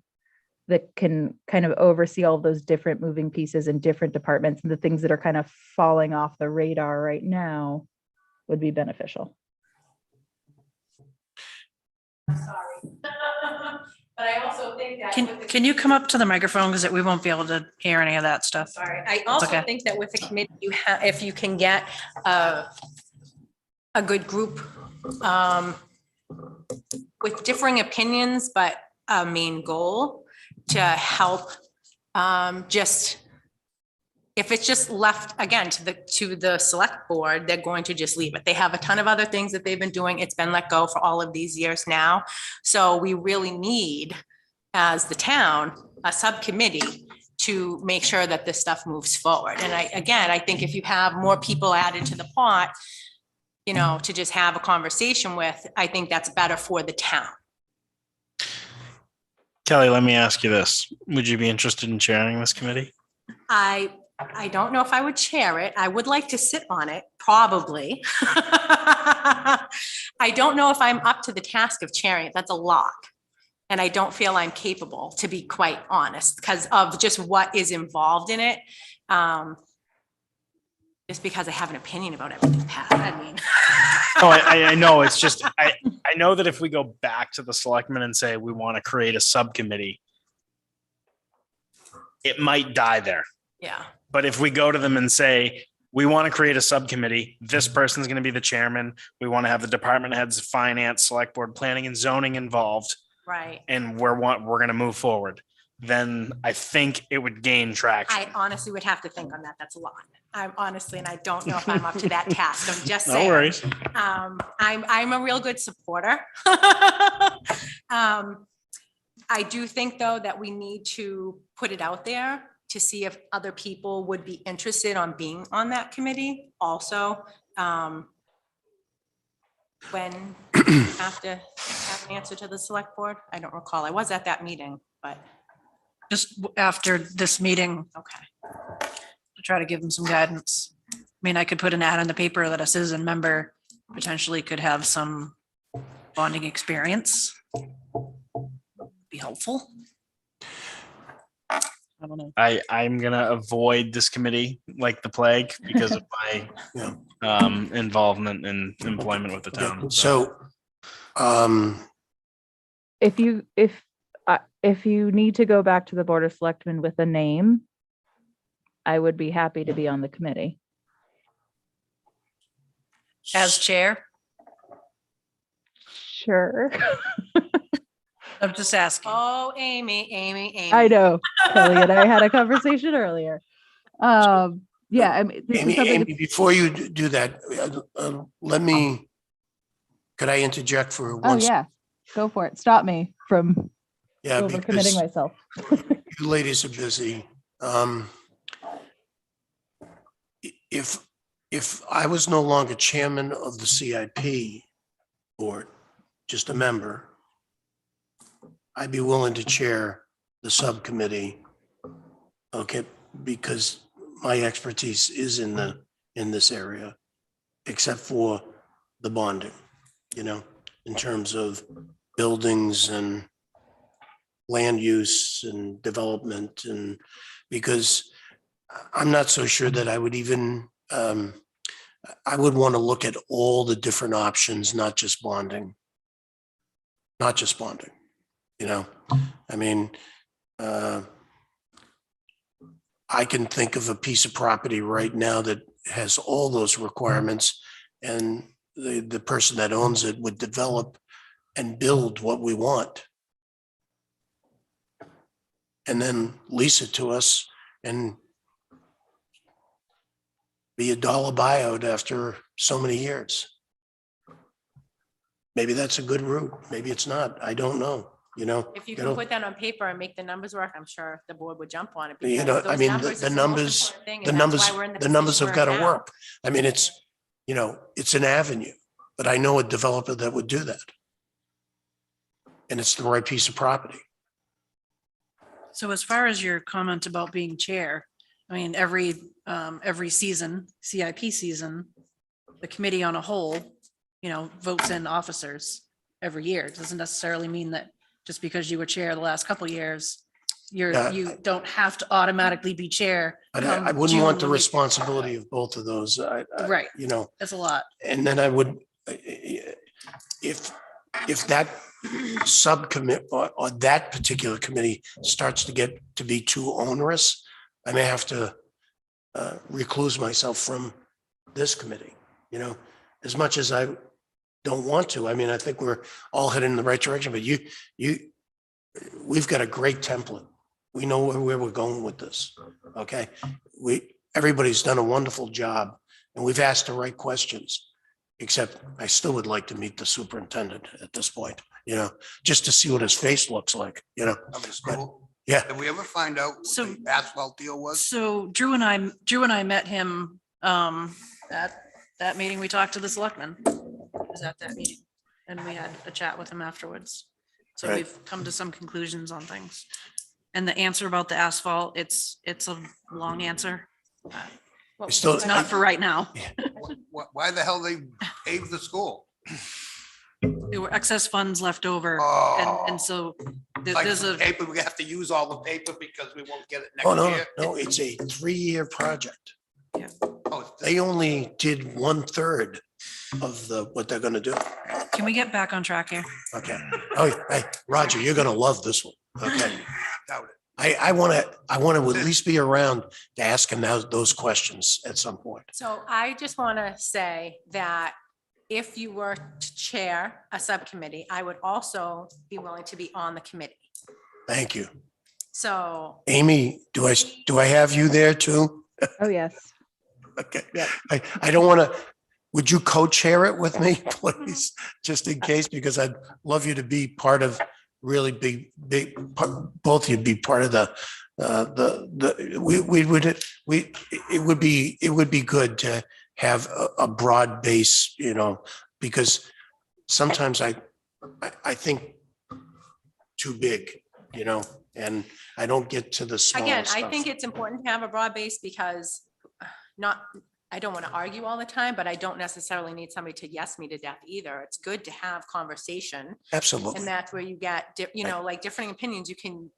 that can kind of oversee all of those different moving pieces in different departments and the things that are kind of falling off the radar right now would be beneficial. I'm sorry. But I also think that. Can you come up to the microphone because we won't be able to hear any of that stuff. Sorry, I also okay. think that with the committee, if you can get a good group with differing opinions, but a main goal to help just, if it's just left again to the select board, they're going to just leave it. They have a ton of other things that they've been doing. It's been let go for all of these years now. So we really need, as the town, a subcommittee to make sure that this stuff moves forward. And I think if you have more people added to the pot, you know, to just have a conversation with, I think that's better for the town. Kelly, let me ask you this. Would you be interested in chairing this committee? I don't know if I would chair it. I would like to sit on it, probably. I don't know if I'm up to the task of chairing it. That's a lot. And I don't feel I'm capable, to be quite honest, because of just what is involved in it. Just because I have an opinion about everything, Pat. I mean. Oh, I know. It's just, I know that if we go back to the selectmen and say we want to create a subcommittee, it might die there. Yeah. But if we go to them and say, we want to create a subcommittee, this person's going to be the chairman. We want to have the department heads, finance, select board, planning and zoning involved. Right. And we're going to move forward. Then I think it would gain traction. I honestly would have to think on that. That's a lot. I'm honestly, and I don't know if I'm up to that task. I'm just saying. No worries. I'm a real good supporter. I do think though that we need to put it out there to see if other people would be interested on being on that committee also. When you have to have an answer to the select board, I don't recall. I was at that meeting, but. Just after this meeting, Okay. to try to give them some guidance. I mean, I could put an ad in the paper that a citizen member potentially could have some bonding experience. Be helpful. I don't know. I'm going to avoid this committee like the plague because of my involvement in employment with the town. So, if you need to go back to the Board of Selectmen with a name, I would be happy to be on the committee. As chair, Sure. I'm just asking. Oh, Amy. I know. Kelly and I had a conversation earlier. Yeah, I mean, this is Amy, something. Amy, before you do that, let me, could I interject for Oh, one? yeah. Go for it. Stop me from Yeah, overcommitting because myself. you ladies are busy. If I was no longer chairman of the CIP board, just a member, I'd be willing to chair the subcommittee. Okay, because my expertise is in this area, except for the bonding, in terms of buildings and land use and development, and because I'm not so sure that I would even, I would want to look at all the different options, not just bonding. Not just bonding, I mean, I can think of a piece of property right now that has all those requirements, and the person that owns it would develop and build what we want. And then lease it to us and be a dollar buyout after so many years. Maybe that's a good route. Maybe it's not. I don't know, If you can put that on paper and make the numbers work, I'm sure the board would jump on it. because I those mean, numbers the is most numbers, important thing, the and that's numbers, why we're in the numbers position have we're got in to now. work. I mean, it's an avenue, but I know a developer that would do that. And it's the right piece of property. So as far as your comment about being chair, I mean, every season, CIP season, the committee on a whole, votes in officers every year. It doesn't necessarily mean that just because you were chair the last couple of years, Yeah. you don't have to automatically be chair. But come I wouldn't June want the when we- responsibility of both of those. Right. You know, That's a lot. and then I would, if that subcommit or that particular committee starts to get to be too onerous, I may have to recluse myself from this committee, as much as I don't want to. I mean, I think we're all heading in the right direction, but we've got a great template. We know where we're going with this. Okay. Everybody's done a wonderful job and we've asked the right questions, except I still would like to meet the superintendent at this point, just to see what his face looks like, Of the school. yeah. Did we ever find out what So- the asphalt deal was? So Drew and I met him at that meeting. We talked to the selectmen. It was at that meeting and we had a chat with him afterwards. So Right. we've come to some conclusions on things. And the answer about the asphalt, it's a long answer. I still- It's not for right now. Why the hell they paved the school? There were excess funds left over. Oh. And so Like there's a, paper, we have to use all the paper because we won't get it Oh, next no, year. no, it's a 3-year project. Oh, it's- They only did 1/3 of what they're gonna do. can we get back on track here? Okay. Oh, hey, Roger, you're gonna love this one. Okay. Doubt it. I want to at least be around to ask him those questions at some point. So I just want to say that if you were to chair a subcommittee, I would also be willing to be on the committee. Thank you. So Amy, do I have you there too? Oh, yes. Okay. Yep. I don't want to, would you co-chair it with me, please? Just in case, because I'd love you to be part of really big, both of you be part of it would be good to have a broad base, because sometimes I think too big, and I don't get to the small again, stuff. I think it's important to have a broad base because I don't want to argue all the time, but I don't necessarily need somebody to yes me to death either. It's good to have conversation. Absolutely. And that's where you get, like differing opinions, you can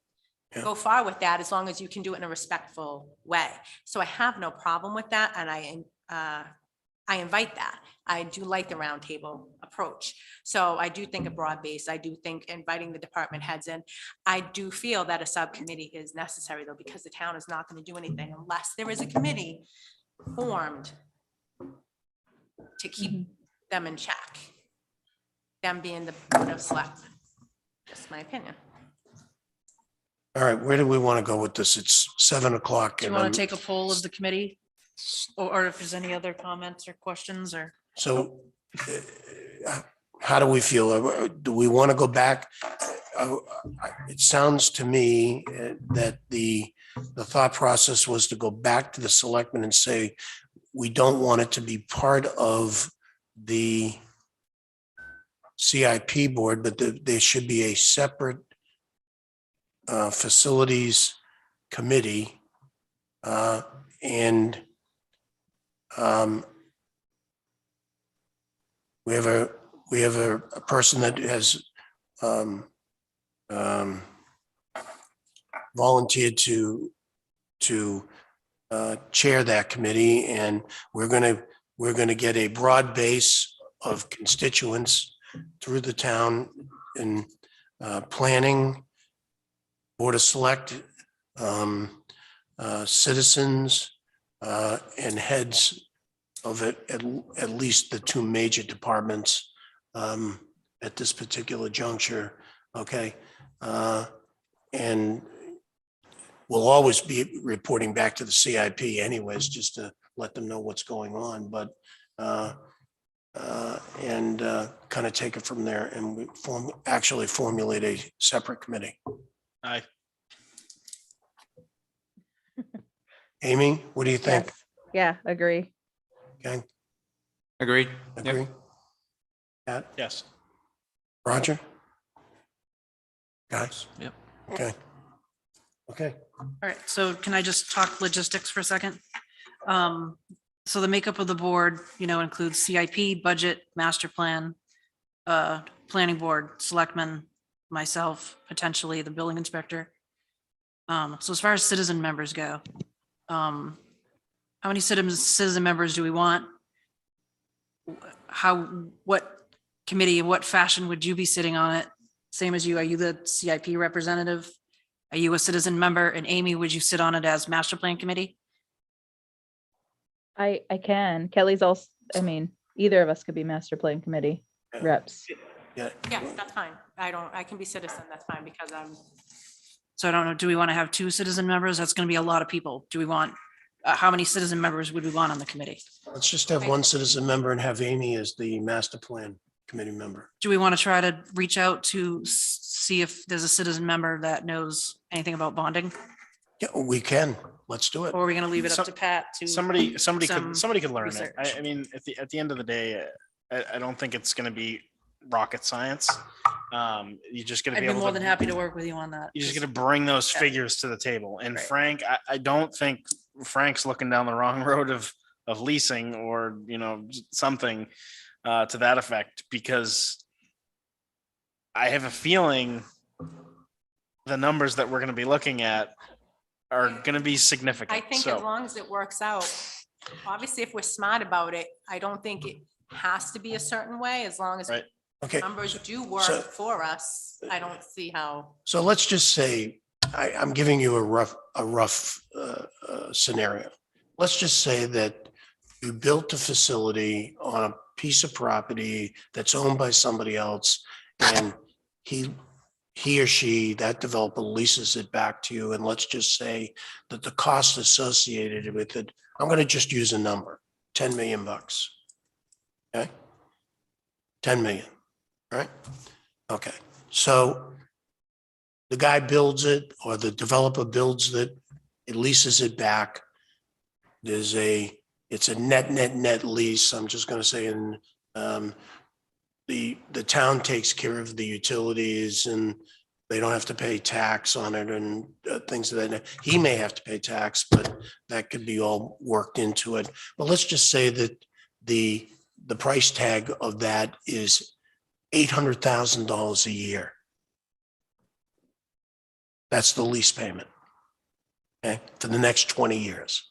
Yeah. go far with that as long as you can do it in a respectful way. So I have no problem with that. And I invite that. I do like the roundtable approach. So I do think a broad base, I do think inviting the department heads in. I do feel that a subcommittee is necessary though, because the town is not going to do anything unless there is a committee formed to keep them in check. Them being the Board of Selectmen. Just my opinion. All right, where do we want to go with this? It's 7:00. Do you want to take a poll of the committee? Or if there's any other comments or questions or? So how do we feel? Do we want to go back? It sounds to me that the thought process was to go back to the selectmen and say, we don't want it to be part of the CIP board, but there should be a separate facilities committee. And we have a person that has volunteered to chair that committee, and we're gonna get a broad base of constituents through the town in planning, Board of Select, citizens, and heads of it, at least the two major departments at this particular juncture, okay? And we'll always be reporting back to the CIP anyways, just to let them know what's going on, but kind of take it from there, and we actually formulate a separate committee. Aye. Amy, what do you think? Yes. Yeah, agree. Okay, Agreed. Yep. agree? Pat, Yes. Roger? Guys? Yep. Okay. Okay, All right, so can I just talk logistics for a second? So the makeup of the board, includes CIP, budget, master plan, planning board, selectmen, myself, potentially the building inspector. So as far as citizen members go, how many citizen members do we want? What committee, in what fashion would you be sitting on it? Same as you, are you the CIP representative? Are you a citizen member? And Amy, would you sit on it as master plan committee? I can. Kelly's also, either of us could be master plan committee reps. yeah. Yeah, that's fine. I can be citizen, that's fine, because I'm, So I don't know, do we want to have 2 citizen members? That's going to be a lot of people. Do we want, how many citizen members would we want on the committee? Let's just have one citizen member and have Amy as the master plan committee member. Do we want to try to reach out to see if there's a citizen member that knows anything about bonding? Yeah, we can. Let's do it. Or are we going to leave it up Some- to Pat to? Somebody some could learn it. research. I mean, at the end of the day, I don't think it's going to be rocket science. You just got to I'd be be able more to. than happy to work with you on that. You just got to bring those Yeah. figures to the table. And Right. Frank, I don't think Frank's looking down the wrong road of leasing or, something to that effect, because I have a feeling the numbers that we're going to be looking at are going to be significant. I think as So, long as it works out, obviously, if we're smart about it, I don't think it has to be a certain way, as long as Right. Okay, numbers do work So- for us. I don't see how. so let's just say, I'm giving you a rough scenario. Let's just say that you built a facility on a piece of property that's owned by somebody else, and he or she, that developer, leases it back to you, and let's just say that the cost associated with it, I'm going to just use a number, 10 million bucks. Okay? 10 million, right? Okay, so the guy builds it, or the developer builds it, it leases it back. It's a net lease. I'm just going to say, and the town takes care of the utilities, and they don't have to pay tax on it and things of that. He may have to pay tax, but that could be all worked into it. But let's just say that the price tag of that is $800,000 a year. That's the lease payment. Okay, for the next 20 years.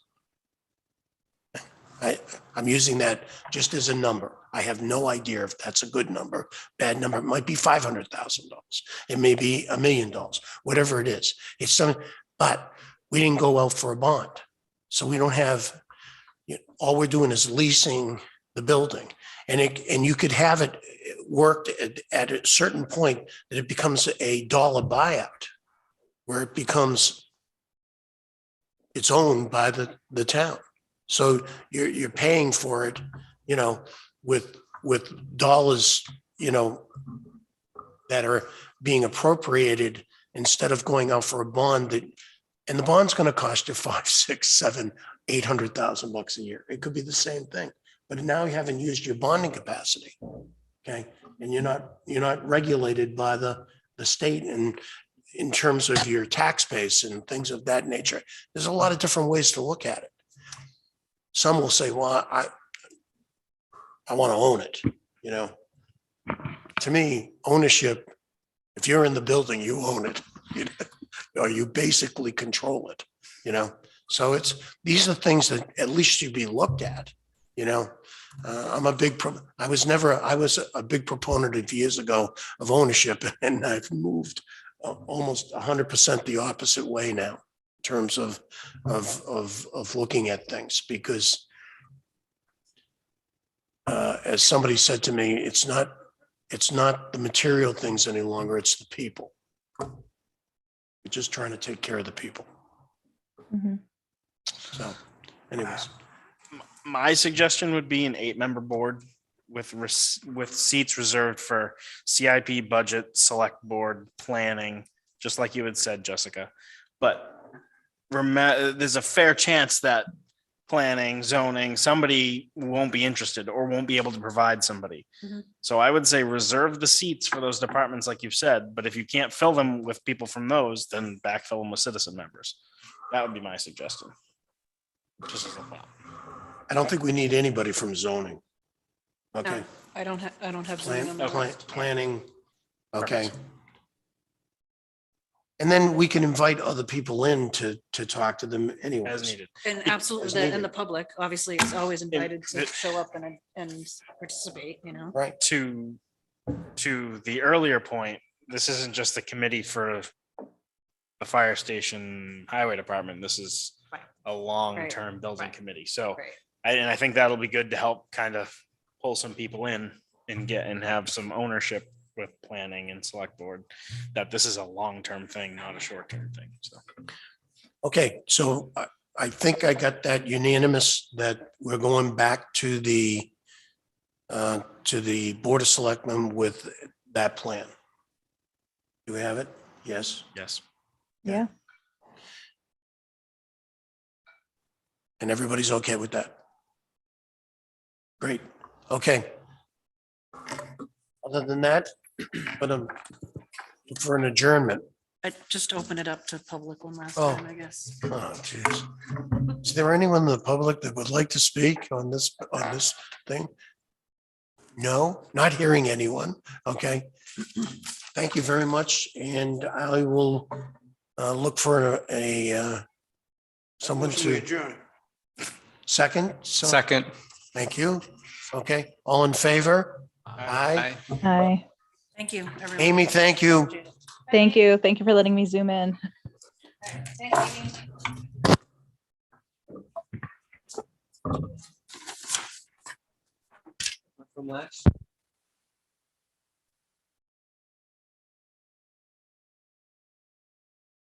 I'm using that just as a number. I have no idea if that's a good number, bad number. It might be $500,000. It may be $1 million, whatever it is. It's something, but we didn't go out for a bond. So we don't have, all we're doing is leasing the building. And you could have it worked at a certain point that it becomes a dollar buyout, where it becomes, it's owned by the town. So you're paying for it, with dollars, that are being appropriated instead of going out for a bond and the bond's going to cost you $5, $6, $7, $800,000 a year. It could be the same thing, but now you haven't used your bonding capacity. Okay. And you're not regulated by the state and in terms of your tax base and things of that nature. There's a lot of different ways to look at it. Some will say, well, I want to own it. To me, ownership, if you're in the building, you own it, or you basically control it, So these are things that at least should be looked at, I was a big proponent of years ago of ownership, and I've moved almost 100% the opposite way now in terms of looking at things, because as somebody said to me, it's not the material things any longer, it's the people. We're just trying to take care of the people. Mhm. So anyways. My suggestion would be an 8-member board with seats reserved for CIP, budget, select board, planning, just like you had said, Jessica. But there's a fair chance that planning, zoning, somebody won't be interested or won't be able to provide somebody. Mhm. So I would say reserve the seats for those departments, like you've said, but if you can't fill them with people from those, then backfill them with citizen members. That would be my suggestion. Just as a thought. I don't think we need anybody from zoning. Okay. No, I don't have zoning on my list. Planning. Okay. Perfect. And then we can invite other people in to talk to them As anyways. needed. And absolutely, as and needed. the public obviously is always invited to it- show up and participate, Right. To the earlier point, this isn't just the committee for the fire station, highway department. This is Right. a long-term building Right. committee. So Right. I think that'll be good to help kind of pull some people in and have some ownership with planning and select board, that this is a long-term thing, not a short-term thing. So. Okay, so I think I got that unanimous that we're going back to the Board of Selectmen with that plan. Do we have it? Yes. Yes. Yeah. And everybody's okay with that? Great. Okay. Other than that, but for an adjournment. I just open it up to public one last Oh. time, I guess. Oh, geez. Is there anyone in the public that would like to speak on this thing? No, not hearing anyone. Okay. Thank you very much. And I will look for someone to Adjourn. second. Second. Thank you. Okay, all in favor? Aye. Hi. Thank you, everyone. Amy, thank you. Thank you. Thank you for letting me zoom in. From last.